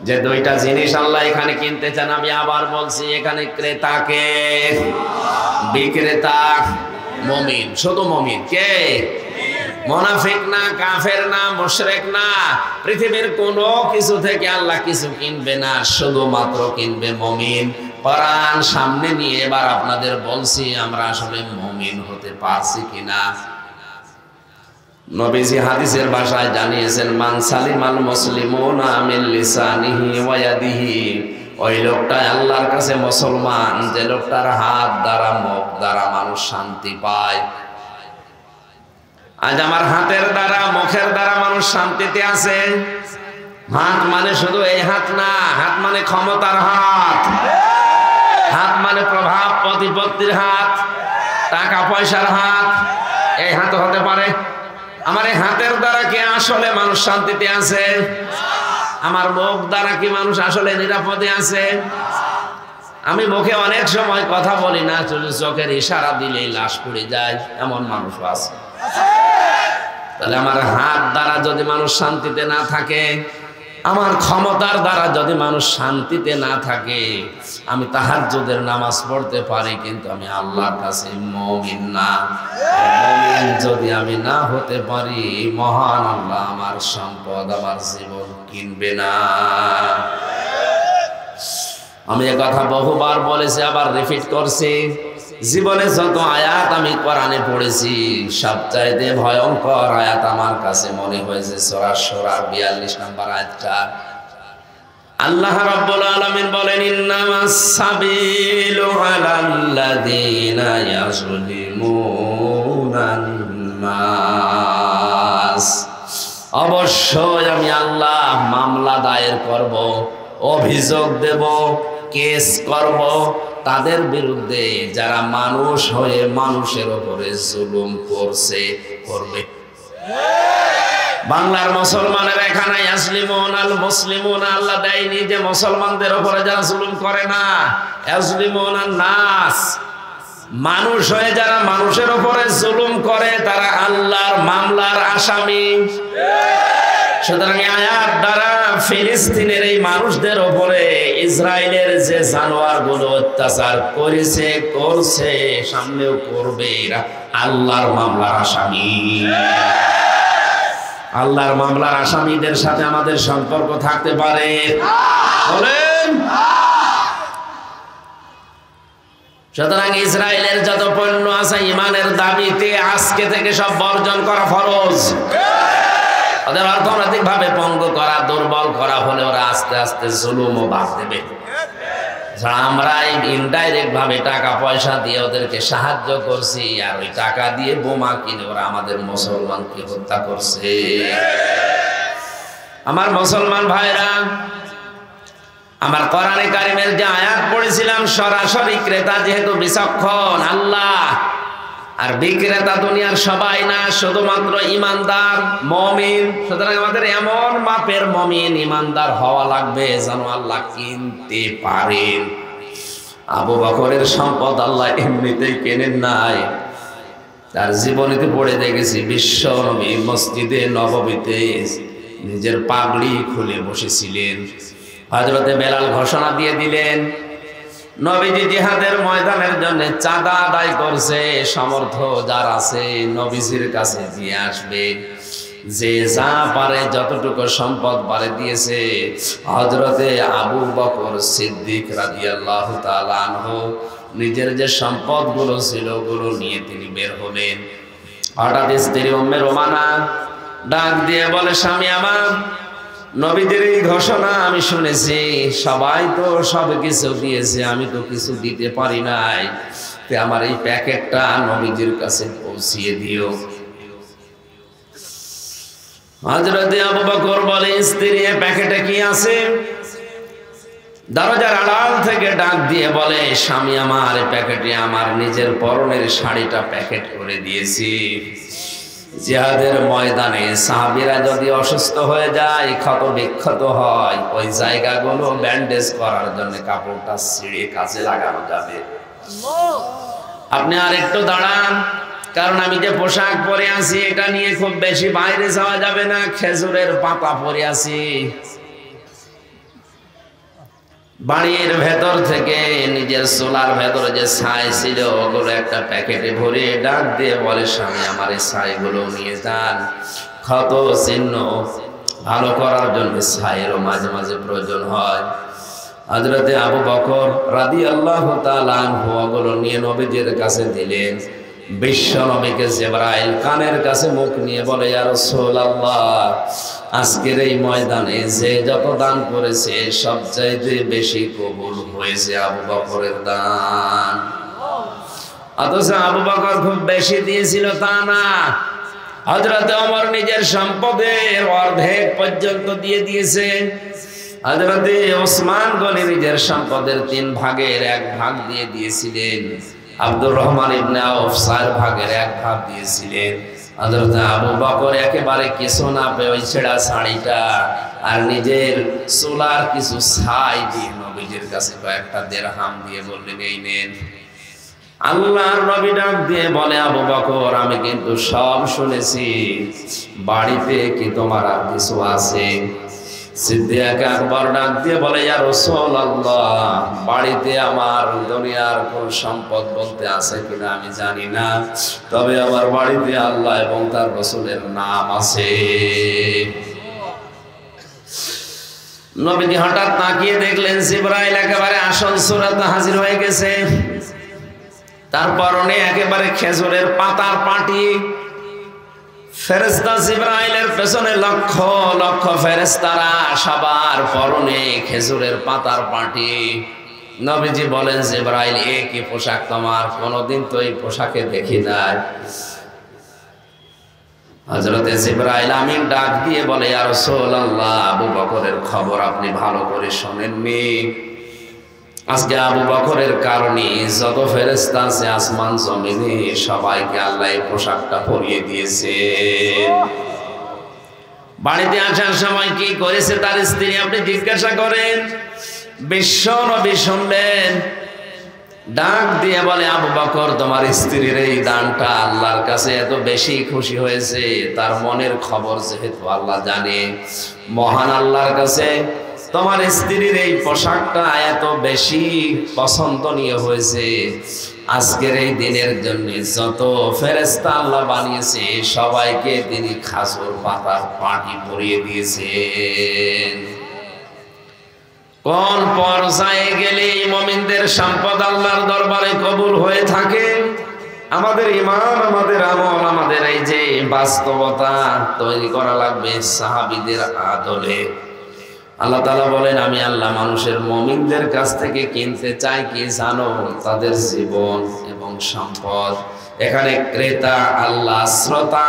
Speaker 1: যে দুইটা জিনিস আল্লাহ এখানে কিনতে চান, আমি আবার বলছি, এখানে ক্রেতাকে, বিক্রেতা মুমিন, শুধু মুমিন। কে? মুনাফিক না, কাফের না, মুশরিক না। পৃথিবীর কোনো কিছু থেকে আল্লাহ কিছু কিনবে না, শুধুমাত্র কিনবে মুমিন। কোরআন সামনে নিয়ে এবার আপনাদের বলছি, আমরা আসলে মুমিন হতে পারছি কিনা। নবীজি হাদিসের ভাষায় জানিয়েছেন, মান সালিমাল মুসলিমুনা মিন লিসানিহি ওয়া ইয়াদিহি, ওই লোকটা আল্লাহর কাছে মুসলমান যে লোকটার হাত দ্বারা, মুখ দ্বারা মানুষ শান্তি পায়। আজ আমার হাতের দ্বারা, মুখের দ্বারা মানুষ শান্তিতে আছে। হাত মানে শুধু এই হাত না, হাত মানে ক্ষমতার হাত, হাত মানে প্রভাব প্রতিপত্তির হাত, টাকা পয়সার হাত। এই হাত হতে পারে। আমার এই হাতের দ্বারা কি আসলে মানুষ শান্তিতে আছে? আমার মুখ দ্বারা কি মানুষ আসলে নিরাপদে আছে? আমি মুখে অনেক সময় কথা বলি না, চোখের ইশারা দিলেই লাশ পড়ে যায়, এমন মানুষও আছে। তাহলে আমার হাত দ্বারা যদি মানুষ শান্তিতে না থাকে, আমার ক্ষমতার দ্বারা যদি মানুষ শান্তিতে না থাকে, আমি তাহাজ্জুদের নামাজ পড়তে পারি, কিন্তু আমি আল্লাহর কাছে মুমিন না। মুমিন যদি আমি না হতে পারি, মহান আল্লাহ আমার সম্পদ, আমার জীবন কিনবে না। আমি এ কথা বহুবার বলেছি, আবার রিপিট করছি। জীবনে যত আয়াত আমি কোরআনে পড়েছি, সবচাইতে ভয়ঙ্কর আয়াত আমার কাছে মনে হয়েছে সূরা শুরার 42 নম্বর আয়াতটা। আল্লাহ রাব্বুল আলামিন বলেন, ইন্নামাস সাবিলু আলাল্লাযীনা ইয়াযলিমুনান নাস। অবশ্যই আমি আল্লাহ মামলা দায়ের করব, অভিযোগ দেব, কেস করব তাদের বিরুদ্ধে যারা মানুষ হয়ে মানুষের উপরে জুলুম করছে, করবে। বাংলার মুসলমানের এখানে ইয়াজলিমুন আল মুসলিমুন আল্লাহ দেয়নি যে মুসলমানদের উপরে যারা জুলুম করে না, ইয়াজলিমুন আন নাস, মানুষ হয়ে যারা মানুষের উপরে জুলুম করে তারা আল্লাহর মামলার আসামি। সুতরাং আয়াত দ্বারা ফিলিস্তিনের এই মানুষদের উপরে ইসরায়েলের যে জানোয়ারগুলো অত্যাচার করেছে, করছে, সামনেও করবে, এরা আল্লাহর মামলার আসামি। আল্লাহর মামলার আসামিদের সাথে আমাদের সম্পর্ক থাকতে পারে? বলেন। সুতরাং ইসরায়েলের যত পণ্য আছে ইমানের দাবিতে আজকে থেকে সব বর্জন করা ফরজ। ওদের অর্থনৈতিক ভাবে পঙ্গু করা, দুর্বল করা হলে ওরা আস্তে আস্তে জুলুমও বাদ দেবে। আমরা ইনডাইরেক্ট ভাবে টাকা পয়সা দিয়ে ওদেরকে সাহায্য করছি, আর ওই টাকা দিয়ে বোমা কিনে ওরা আমাদের মুসলমানকে হত্যা করছে। আমার মুসলমান ভাইরা, আমার কোরআনে কারিমের যে আয়াত পড়েছিলাম, সরাসরি ক্রেতা যেহেতু বিচক্ষণ আল্লাহ, আর বিক্রেতা দুনিয়ার সবাই না, শুধুমাত্র ইমানদার মুমিন। সুতরাং আমাদের এমন মাপের মুমিন ইমানদার হওয়া লাগবে যেন আল্লাহ কিনতে পারেন। আবু বকরের সম্পদ আল্লাহ এমনিতেই কেনেন নাই, তার জীবনীতে পড়ে দেখেছি বিশ্ব নবী মসজিদে নববীতে নিজের পাগড়ি খুলে বসেছিলেন। হযরতে বেলাল ঘোষণা দিয়ে দিলেন, নবীজি জিহাদের ময়দানের জন্য চাঁদা আদায় করছে, সামর্থ্য যার আছে নবীজির কাছে দিয়ে আসবে। যে যা পারে যতটুকু সম্পদ পারে দিয়েছে। হযরতে আবু বকর সিদ্দিক রাদিয়াল্লাহু তাআলা আনহু নিজের যে সম্পদগুলো ছিল ওগুলো নিয়ে তিনি বের হলেন। হঠাৎ স্ত্রী উম্মে রোমানা ডাক দিয়ে বলে, স্বামী আমার, নবীদের এই ঘোষণা আমি শুনেছি, সবাই তো সব কিছু দিয়েছে, আমি তো কিছু দিতে পারি নাই, তে আমার এই প্যাকেটটা নবীজির কাছে পৌঁছিয়ে দিও। হযরতে আবু বকর বলে, স্ত্রী এই প্যাকেটে কি আছে? দরজার আড়াল থেকে ডাক দিয়ে বলে, স্বামী আমার, এই প্যাকেটে আমার নিজের পরনের শাড়িটা প্যাকেট করে দিয়েছি। জিহাদের ময়দানে সাহাবীরা যদি অসুস্থ হয়ে যায়, ক্ষত বিক্ষত হয়, ওই জায়গাগুলো ব্যান্ডেজ করার জন্য কাপড়টা ছিঁড়ে কাজে লাগানো যাবে। আপনি আর একটু দাঁড়ান, কারণ আমি যে পোশাক পরে আছি এটা নিয়ে খুব বেশি বাইরে যাওয়া যাবে না। খেজুরের পাতা পরে আছি। বাড়ির ভেতর থেকে নিজের চুলার ভেতরে যে ছাই ছিল ওগুলো একটা প্যাকেটে ভরে ডাক দিয়ে বলে, স্বামী আমার এই ছাইগুলো নিয়ে যান, ক্ষত চিহ্ন ভালো করার জন্য ছাইয়েরও মাঝে মাঝে প্রয়োজন হয়। হযরতে আবু বকর রাদিয়াল্লাহু তাআলা আনহু ওগুলো নিয়ে নবীজির কাছে দিলেন। বিশ্ব নবীকে জিবরাইল কানের কাছে মুখ নিয়ে বলে, ইয়া রাসূলুল্লাহ, আজকের এই ময়দানে যে যত দান করেছে সবচাইতে বেশি কবুল হয়েছে আবু বকরের দান। অথচ আবু বকর খুব বেশি দিয়েছিল তা না, হযরতে ওমর নিজের সম্পদের অর্ধেক পর্যন্ত দিয়ে দিয়েছে। হযরতে ওসমান গনি নিজের সম্পদের 3 ভাগের 1 ভাগ দিয়ে দিয়েছিলেন। আব্দুর রহমান ইবনে আউফ 4 ভাগের 1 ভাগ দিয়েছিলেন। হযরত আবু বকর একেবারে কিছু না পেয়ে ওই ছেঁড়া শাড়িটা আর নিজের চুলার কিছু ছাই দিয়ে নবীজির কাছে কয়েকটা দিরহাম দিয়ে বললেন, এই নেন। আল্লাহর নবী ডাক দিয়ে বলে, আবু বকর, আমি কিন্তু সব শুনেছি, বাড়িতে কি তোমার আর কিছু আছে? সিদ্দিক আকবর ডাক দিয়ে বলে, ইয়া রাসূলুল্লাহ, বাড়িতে আমার দুনিয়ার কোন সম্পদ বলতে আছে কিনা আমি জানি না, তবে আমার বাড়িতে আল্লাহ এবং তার রাসূলের নাম আছে। নবীজি হঠাৎ তাকিয়ে দেখলেন জিবরাইল একেবারে আসল সূরাতে হাজির হয়ে গেছে। তার পরনে একেবারে খেজুরের পাতার পাটি। ফেরেশতা জিবরাইলের পেছনে লক্ষ লক্ষ ফেরেশতারা, সবার পরনে খেজুরের পাতার পাটি। নবীজি বলেন, জিবরাইল, এ কি পোশাক তোমার? কোনদিন তো এই পোশাকে দেখি নাই। হযরতে জিবরাইল আমিন ডাক দিয়ে বলে, ইয়া রাসূলুল্লাহ, আবু বকরের খবর আপনি ভালো করে শোনেননি। আজকে আবু বকরের কারণে যত ফেরেশতা আছে আসমান জমিনে সবাইকে আল্লাহ এই পোশাকটা পরিয়ে দিয়েছে। বাড়িতে আসার সময় কি করেছে তার স্ত্রী আপনি জিজ্ঞাসা করেন। বিশ্ব নবী শুনলেন, ডাক দিয়ে বলে, আবু বকর, তোমার স্ত্রীর এই দানটা আল্লাহর কাছে এত বেশি খুশি হয়েছে, তার মনের খবর যেহেতু আল্লাহ জানে, মহান আল্লাহর কাছে তোমার স্ত্রীর এই পোশাকটা এত বেশি পছন্দনীয় হয়েছে, আজকের এই দিনের জন্য যত ফেরেশতা আল্লাহ বানিয়েছে সবাইকে তিনি খাজুর পাতার পাটি পরিয়ে দিয়েছেন। কোন পর্যায়ে গেলে মুমিনদের সম্পদ আল্লাহর দরবারে কবুল হয়ে থাকে? আমাদের ঈমান, আমাদের আমল, আমাদের এই যে বাস্তবতা তৈরি করা লাগবে সাহাবীদের আদলে। আল্লাহ তাআলা বলেন, আমি আল্লাহ মানুষের মুমিনদের কাছ থেকে কিনতে চাই কি জানো? তাদের জীবন এবং সম্পদ। এখানে ক্রেতা আল্লাহ, শ্রোতা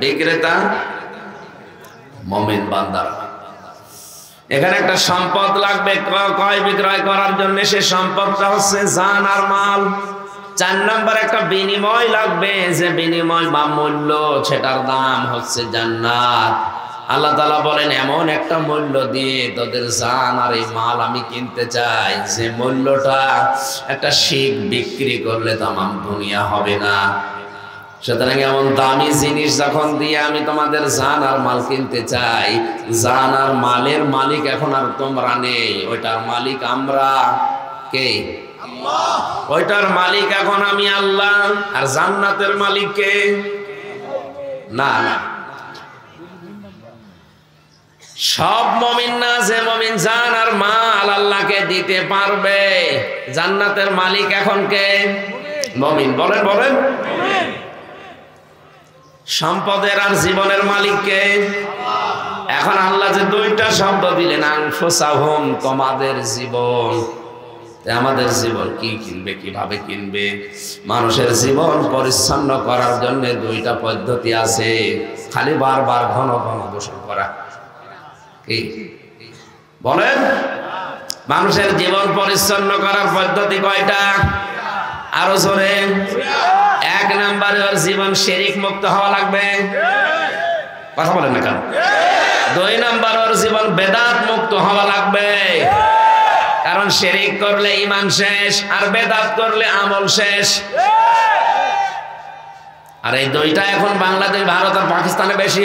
Speaker 1: বিক্রেতা মুমিন বান্দা। এখানে একটা সম্পদ লাগবে ক্রয় বিক্রয় করার জন্য, সে সম্পদটা হচ্ছে জান আর মাল। 4 নাম্বার একটা বিনিময় লাগবে, যে বিনিময় বা মূল্য, সেটার দাম হচ্ছে জান্নাত। আল্লাহ তাআলা বলেন, এমন একটা মূল্য দিয়ে তোদের জান আর এই মাল আমি কিনতে চাই, যে মূল্যটা একটা শিক বিক্রি করলে তামাম দুনিয়া হবে না। সুতরাং এমন দামি জিনিস যখন দিয়ে আমি তোমাদের জান আর মাল কিনতে চাই, জান আর মালের মালিক এখন আর তোমরা নেই, ওইটার মালিক আমরা। কে? আল্লাহ। ওইটার মালিক এখন আমি আল্লাহ। আর জান্নাতের মালিক কে? না, সব মুমিন না, যে মুমিন জান আর মাল আল্লাহকে দিতে পারবে। জান্নাতের মালিক এখন কে? মুমিন। বলেন সম্পদের আর জীবনের মালিক কে? এখন আল্লাহ যে 2টা শব্দ দিলেন, আনফুসাহুম, তোমাদের জীবন। আমাদের জীবন কি কিনবে, কিভাবে কিনবে? মানুষের জীবন পরিচ্ছন্ন করার জন্য 2টা পদ্ধতি আছে। খালি বারবার ঘন ঘন গোসল করা। কি বলেন? মানুষের জীবন পরিচ্ছন্ন করার পদ্ধতি কয়টা? আরো জোরে। 1 নম্বরে ওর জীবন শিরিক মুক্ত হওয়া লাগবে। কথা বলেন না কেন? 2 নম্বর ওর জীবন বেদাত মুক্ত হওয়া লাগবে। কারণ শিরিক করলে ঈমান শেষ, আর বেদাত করলে আমল শেষ। আর এই 2টা এখন বাংলাদেশ, ভারত আর পাকিস্তানে বেশি।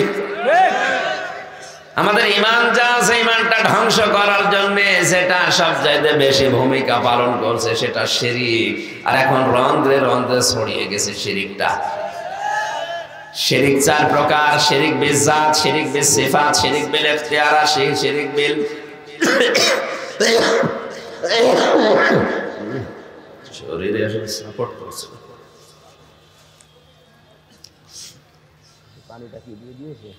Speaker 1: আমাদের ঈমান যা আছে, ঈমানটা ধ্বংস করার জন্য যেটা সব চাইতে বেশি ভূমিকা পালন করছে, সেটা শিরিক। আর এখন রন্ধ্রে রন্ধ্রে ছড়িয়ে গেছে শিরিকটা। শিরিক 4 প্রকার: শিরিক বিল জাত, শিরিক বিল সিফাত, শিরিক বিল ইখতিয়ার, শিরিক বিল শরীরে আসলে সাপোর্ট করছে। পানিটা কি দিয়ে দিয়েছে?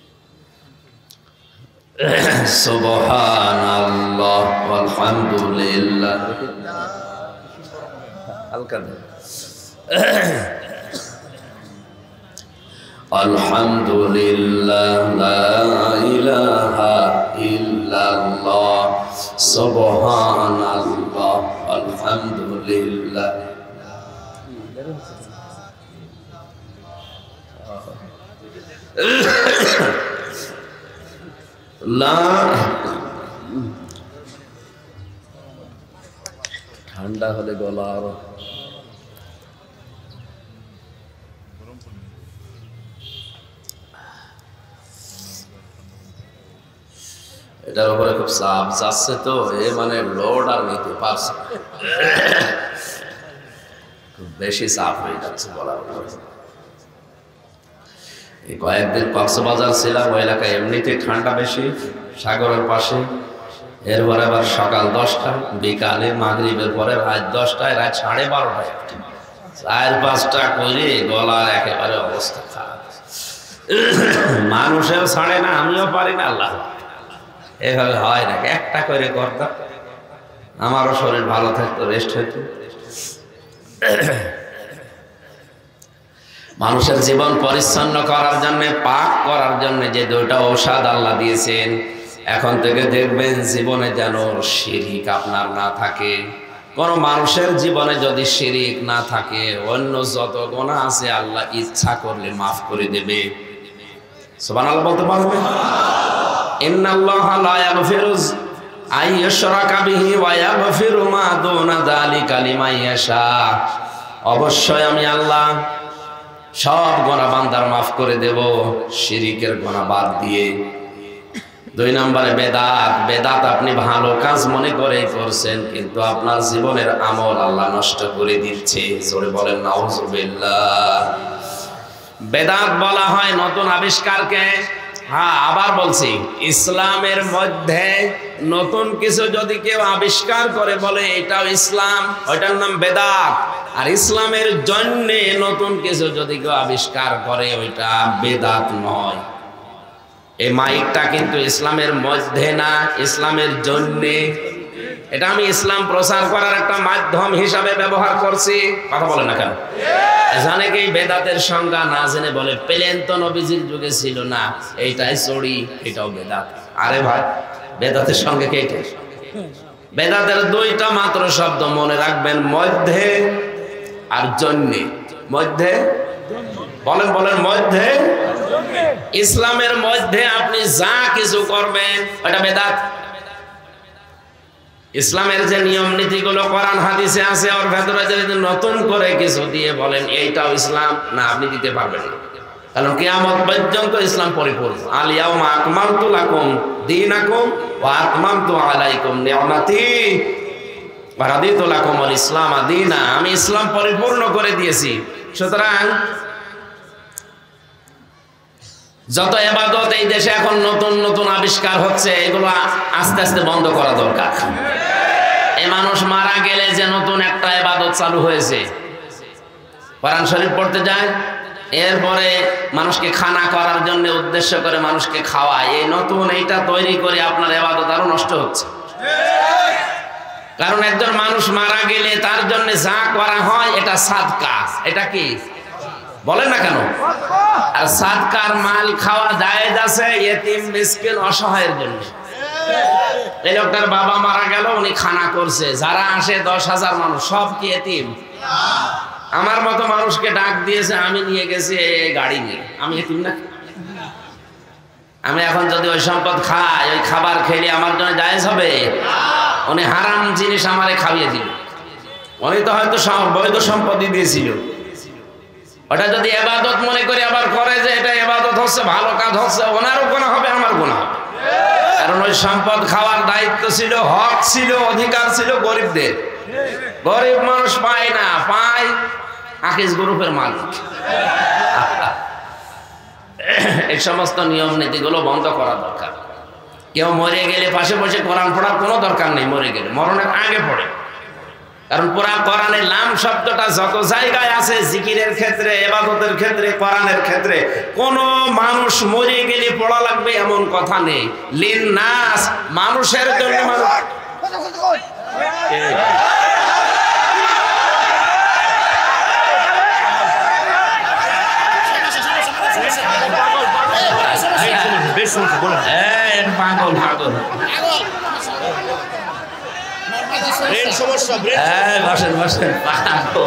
Speaker 1: সুবহানাল্লাহ ওয়ালহামদুলিল্লাহ। হালকা দেন। আলহামদুলিল্লাহ, লা ইলাহা ইল্লাল্লাহ, সুবহানাল্লাহ, আলহামদুলিল্লাহ। ঠান্ডা হলে গলা আরো এটার উপরে খুব চাপ যাচ্ছে, তো এ মানে লোড আর নিতে পারছে, খুব বেশি চাপ হয়ে যাচ্ছে গলার উপরে। এই কয়েকদিন কক্সবাজার ছিলাম, ওই এলাকায় এমনিতে ঠান্ডা বেশি, সাগরের পাশে। এরপরে আবার সকাল 10টা, বিকালে মাগরিবের পরে রাত 10টায়, রাত 12:30, 4-5টা করে গলার একেবারে অবস্থা খারাপ। মানুষেও ছাড়ে না, আমিও পারি না। আল্লাহ এভাবে হয় না, একটা করে করতাম, আমারও শরীর ভালো থাকতো, রেস্ট হইতো। মানুষের জীবন পরিচ্ছন্ন করার জন্য, পাক করার জন্য যে 2টা ঔষধ আল্লাহ দিয়েছেন, এখন থেকে দেখবেন জীবনে যেন শিরিক আপনার না থাকে। কোন মানুষের জীবনে যদি শিরিক না থাকে, অন্য যত গুনাহ আছে আল্লাহ ইচ্ছা করলে মাফ করে দেবে। সুবহানাল্লাহ বলতে পারবে? ইন্নাল্লাহা লা ইয়াগফিরু আইয়ুশরাকা বিহি ওয়া ইয়াগফিরু মা দুনা যালিকা লিমান ইয়াশা। অবশ্যই আমি আল্লাহ সব গুনাহ বান্দার মাফ করে দেব, শিরিকের গুনাহ বাদ দিয়ে। 2 নম্বরে বেদাত। বেদাত আপনি ভালো কাজ মনে করে করছেন, কিন্তু আপনার জীবনের আমল আল্লাহ নষ্ট করে দিচ্ছে। জোরে বলেন নাউজুবিল্লাহ। বেদাত বলা হয় নতুন আবিষ্কারকে। হ্যাঁ, আবার বলছি, ইসলামের মধ্যে নতুন কিছু যদি কেউ আবিষ্কার করে বলে এটাও ইসলাম, ওইটার নাম বেদাত। আর ইসলামের জন্য নতুন কিছু যদি কেউ আবিষ্কার করে ওইটা বেদাত নয়। এই মাইকটা কিন্তু ইসলামের মধ্যে না, ইসলামের জন্যে। এটা আমি ইসলাম প্রচার করার একটা মাধ্যম হিসাবে ব্যবহার করছি। কথা বলে না কেন? অনেকেই বেদাতের সংজ্ঞা না জেনে বলে প্লেন তো নবীজির যুগে ছিল না, এইটাই চড়ি, এটাও বেদাত। আরে ভাই, বেদাতের সঙ্গে কে? বেদাতের দুইটা মাত্র শব্দ মনে রাখবেন, মধ্যে আর জন্যে। মধ্যে বলেন, বলেন, মধ্যে। ইসলামের মধ্যে আপনি যা কিছু করবেন ওটা বেদাত। ইসলামের যে নিয়ম নীতিগুলো কোরআন হাদিসে আছে, ওর ভেতরে যদি নতুন করে কিছু দিয়ে বলেন এইটাও ইসলাম, না, আপনি দিতে পারবেন না। কারণ কিয়ামত পর্যন্ত ইসলাম পরিপূর্ণ। আল ইয়াউমা আকমালতু লাকুম দীনাকুম ওয়া আতমামতু আলাইকুম নি'মাতি ওয়া রাদিতু লাকুমুল ইসলাম দীনা। আমি ইসলাম পরিপূর্ণ করে দিয়েছি। সুতরাং যত ইবাদত এই দেশে এখন নতুন নতুন আবিষ্কার হচ্ছে, এগুলো আস্তে আস্তে বন্ধ করা দরকার। এই মানুষ মারা গেলে যে নতুন একটা ইবাদত চালু হয়েছে, কোরআন শরীফ পড়তে যায়, এরপরে মানুষকে খানা করার জন্য উদ্দেশ্য করে মানুষকে খাওয়ায়, এই নতুন এইটা তৈরি করে আপনার ইবাদত আরো নষ্ট হচ্ছে। কারণ একজন মানুষ মারা গেলে তার জন্য যা করা হয় এটা সাদকা। এটা কি বলেন না কেন? আর সাদকার মাল খাওয়া জায়েজ আছে ইতিম মিসকিন অসহায়ের জন্য। এই লোকটার বাবা মারা গেল, উনি খানা করছে, যারা আসে 10,000 মানুষ, সব কি এতিম? আমার মতো মানুষকে ডাক দিয়েছে, আমি নিয়ে গেছি এই গাড়ি নিয়ে, আমি এতিম না? আমি এখন যদি ওই সম্পদ খাই, ওই খাবার খেলে আমার জন্য জায়েজ হবে? উনি হারাম জিনিস আমারে খাইয়ে দিল। উনি তো হয়তো বৈধ সম্পত্তি দিয়েছিল, ওটা যদি ইবাদত মনে করে আবার করে যে এটা ইবাদত হচ্ছে, ভালো কাজ হচ্ছে, ওনারও গুনাহ হবে, আমার গুনাহ হবে। কারণ ওই সম্পদ খাওয়ার দায়িত্ব ছিল, হক ছিল, অধিকার ছিল গরিবদের। গরিব মানুষ পায় না, পায় আকিজ গ্রুপের মালিক। এই সমস্ত নিয়ম নীতিগুলো বন্ধ করা দরকার। কেউ মরে গেলে পাশে বসে কোরআন পড়ার কোনো দরকার নেই। মরে গেলে মরণের আগে পড়ে। কারণ পুরা কোরআনে লাম শব্দটা যত জায়গায় আছে, জিকিরের ক্ষেত্রে, ইবাদতের ক্ষেত্রে, কোরআনের ক্ষেত্রে, কোন মানুষ মরে গেলে পড়া লাগবে এমন কথা নেই। লিন্নাস, মানুষের জন্য। পাগল পাগল বসেন বসেন, পাগল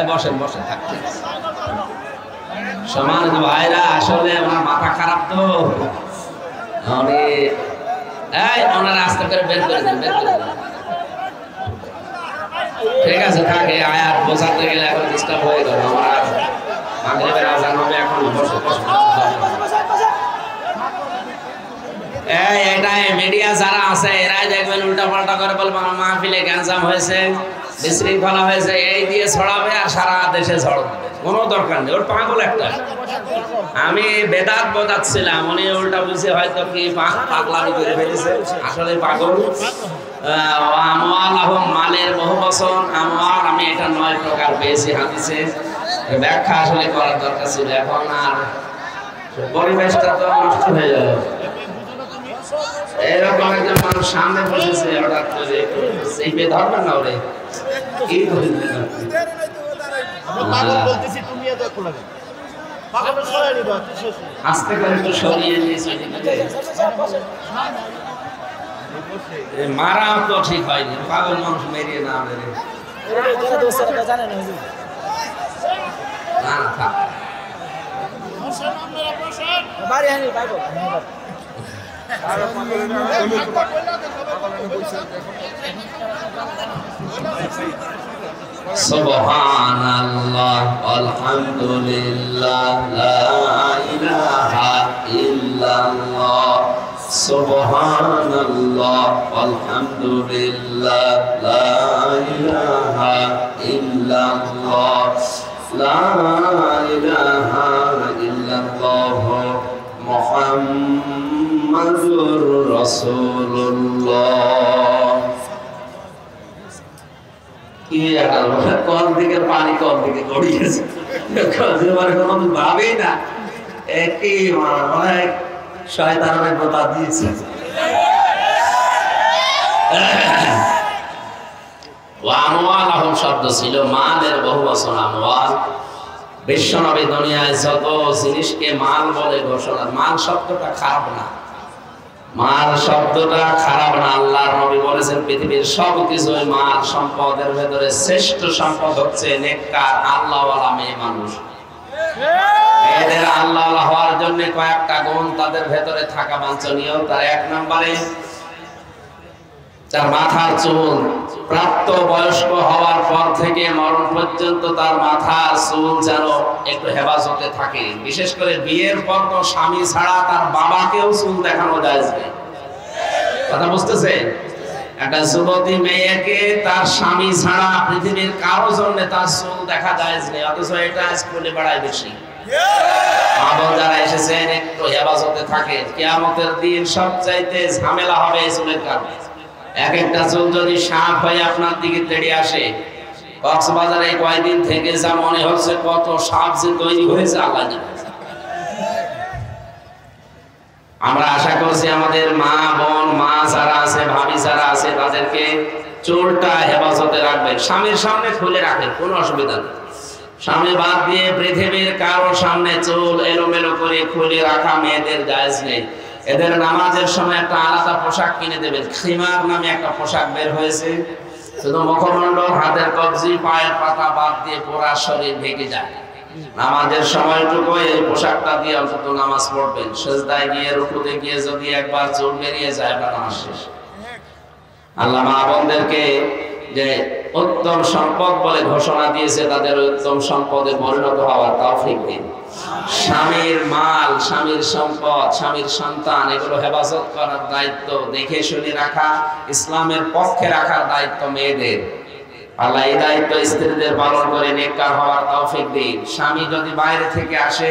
Speaker 1: বসেন বসেন থাকতে সমান ভাইরা। আসলে আমার মাথা খারাপ তো, ওনারা আস্তে করে বের করে দেন, বের করে দেন। ঠিক আছে, থাকে আয়াত বোঝাতে গেলে এখন ডিস্টার্ব হয়ে গেল। আমার মাগরিবের আযান হবে এখন। বসে বসে এটাই মিডিয়া যারা আছে এরাই দেখবেন উল্টা পাল্টা করে বলবে আমার মাহফিলে গ্যাঞ্জাম হয়েছে, বিশৃঙ্খলা হয়েছে, এই দিয়ে ছড়াবে আর সারা দেশে ছড়াবে। কোনো দরকার নেই, ওর পাগল একটা। আমি বেদাত বোঝাচ্ছিলাম, উনি উল্টা বুঝে হয়তো কি পাগলামি করে ফেলেছে, আসলে পাগল। মালের বহু বচন, আমওয়াল, আমি এটা 9 প্রকার পেয়েছি হাদিসে। ব্যাখ্যা আসলে করার দরকার ছিল, এখন আর পরিবেশটা তো নষ্ট হয়ে গেল। এরকম একজন মানুষ সামনে বসেছে, হঠাৎ করে চেপে ধরবেন না ওরে, কি করবেন আস্তে করে একটু সরিয়ে নিয়েছে, মারা তো ঠিক হয়নি, পাগল মানুষ মেরিয়ে না মেরে না থাক সুবহানাল্লাহ আলহামদুলিল্লাহ লা ইলাহা ইল্লাল্লাহ সুবহানাল্লাহ আলহামদুলিল্লাহ লা ইলাহা ইল্লাল্লাহ লা ইলাহা ইল্লাল্লাহ মুহাম্মাদুর রাসূলুল্লাহ। কি একটা কোন দিকে পানি কোন দিকে গড়িয়েছে কোনো ভাবেই না, একই অনেক শয়তানের কথা দিয়েছে। ওয়ামওয়ালাহুম শব্দ ছিল মালের বহু বচন আমওয়াল। বিশ্বনবী দুনিয়ায় যত জিনিসকে মাল বলে ঘোষণা, মাল শব্দটা খারাপ না, মাল শব্দটা খারাপ না। আল্লাহর নবী বলেছেন পৃথিবীর সবকিছুই মাল সম্পদের ভেতরে শ্রেষ্ঠ সম্পদ হচ্ছে নেককার আল্লাহওয়ালা মেয়ে মানুষ। মেয়েদের আল্লাহওয়ালা হওয়ার জন্য কয়েকটা গুণ তাদের ভেতরে থাকা বাঞ্ছনীয়। তার এক নম্বরে তার মাথার চুল, প্রাপ্ত বয়স্ক হওয়ার পর থেকে মরণ পর্যন্ত তার মাথার চুল যেন একটু হেফাজতে থাকে। বিশেষ করে বিয়ের পর তো স্বামী ছাড়া তার বাবাকেও চুল দেখানো যায় না। কথা বুঝতেছে? একটা যুবতী মেয়েকে তার স্বামী ছাড়া পৃথিবীর কারো জন্য তার চুল দেখা যায় না, অথচ এটা স্কুলে বেড়ায় বেশি। মা বোন যারা এসেছেন একটু হেফাজতে থাকে, কিয়ামতের দিন সবচাইতে ঝামেলা হবে এই চুলের কারণে। এক একটা চুল যদি সাপ হয়ে আপনার দিকে তেড়ে আসে, কক্সবাজারে কয়েকদিন থেকে যা মনে হচ্ছে কত সাপ যে তৈরি হয়েছে আল্লাহ জানে। আমরা আশা করছি আমাদের মা বোন, মা যারা আছে, ভাবি যারা আছে, তাদেরকে চুলটা হেফাজতে রাখবেন। স্বামীর সামনে খুলে রাখেন, কোনো অসুবিধা নেই। স্বামী বাদ দিয়ে পৃথিবীর কারোর সামনে চুল এলোমেলো করে খুলে রাখা মেয়েদের জায়েজ নেই। এদের নামাজের সময় একটা আলাদা পোশাক কিনে দেবেন। খিমার নামে একটা পোশাক বের হয়েছে, শুধু মুখমণ্ডল, হাতের কবজি, পায়ের পাতা বাদ দিয়ে পুরা শরীর ঢেকে যায়। নামাজের সময়টুকু এই পোশাকটা দিয়ে অন্তত নামাজ পড়বেন। সিজদায় গিয়ে, রুকুতে গিয়ে যদি একবার চুল বেরিয়ে যায়, আপনার নামাজ শেষ। আল্লাহ মা বোনদেরকে যে উত্তম সম্পদ বলে ঘোষণা দিয়েছে, তাদের উত্তম সম্পদে পরিণত হওয়ার তৌফিক দিন। স্বামীর মাল, স্বামীর সম্পদ, স্বামীর সন্তান, এগুলো হেফাজত করার দায়িত্ব, দেখে শুনে রাখা, ইসলামের পক্ষে রাখার দায়িত্ব মেয়েদের। আল্লাহ এই দায়িত্ব স্ত্রীদের পালন করে নেককার হওয়ার তৌফিক দিন। স্বামী যদি বাইরে থেকে আসে,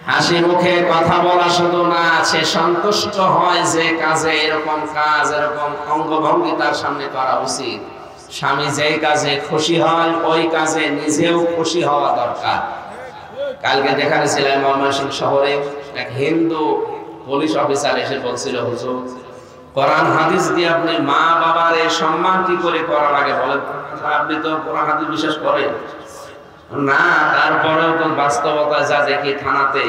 Speaker 1: হাসি মুখে কথা বলা শুধু না, সে সন্তুষ্ট হয় যে কাজে এরকম কাজ, এরকম অঙ্গভঙ্গি তার সামনে করা উচিত। স্বামী যেই কাজে খুশি হয়, ওই কাজে নিজেও খুশি হওয়া দরকার। কালকে যেখানে ছিলাম ময়মনসিংহ শহরে, এক হিন্দু পুলিশ অফিসার এসে বলছিল, হুজুর কোরআন হাদিস দিয়ে আপনি মা বাবার এই সম্মান কি করে করা লাগে বলেন? আপনি তো কোরআন হাদিস বিশ্বাস করেন না, তারপরেও তো বাস্তবতা যা দেখি থানাতে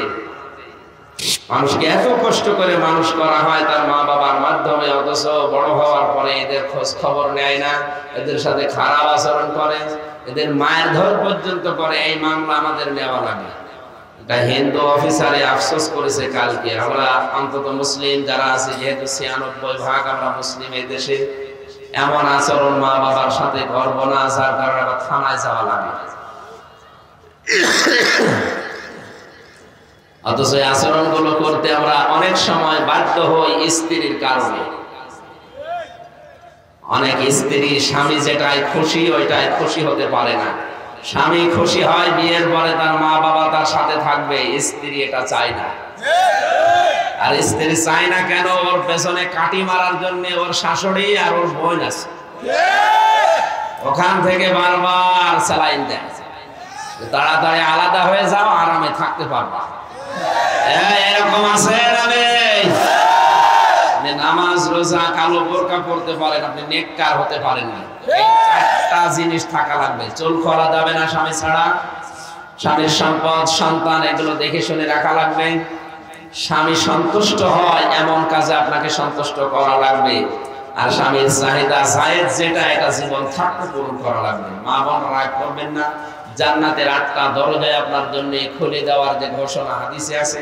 Speaker 1: মানুষকে এত কষ্ট করে মানুষ করা হয় তার মা বাবার মাধ্যমে, অথচ বড় হওয়ার পরে এদের খোঁজ খবর নেয় না, এদের সাথে খারাপ আচরণ করে, এদের মায়ের ধর পর্যন্ত করে। এই মামলা আমাদের নেওয়া লাগে। একটা হিন্দু অফিসারে আফসোস করেছে কালকে। আমরা অন্তত মুসলিম যারা আছে, যেহেতু ৯৬% আমরা মুসলিম এই দেশে, এমন আচরণ মা বাবার সাথে করবো না, যার কারণে আবার থানায় যাওয়া লাগে। অথচ এই আচরণ গুলো করতে আমরা অনেক সময় বাধ্য হই স্ত্রীর কারণে। অনেক স্ত্রী স্বামী যেটাই খুশি ওইটাই খুশি হতে পারে না। স্বামী খুশি হয় বিয়ের পরে তার মা বাবা তার সাথে থাকবে, স্ত্রী এটা চায় না। আর স্ত্রী চায় না কেন? ওর পেছনে কাটি মারার জন্য ওর শাশুড়ি আর ওর বোন আছে, ওখান থেকে বারবার স্যালাইন দেয়, তাড়াতাড়ি আলাদা হয়ে যাও, আরামে থাকতে পারবা। এরকম আছে আপনি নামাজ রোজা কালো বোরকা পড়তে পারেন, আপনি নেককার হতে পারেন না। চারটা জিনিস থাকা লাগবে। চুল খোলা যাবে না স্বামী ছাড়া, স্বামীর সম্পদ সন্তান এগুলো দেখে শুনে রাখা লাগবে, স্বামী সন্তুষ্ট হয় এমন কাজে আপনাকে সন্তুষ্ট করা লাগবে, আর স্বামীর চাহিদা জায়েজ যেটা এটা জীবন থাকতে পূরণ করা লাগবে। মা বোন রাগ করবেন না, জান্নাতের 8টা দরজায় আপনার জন্য খুলে দেওয়ার যে ঘোষণা হাদিসে আছে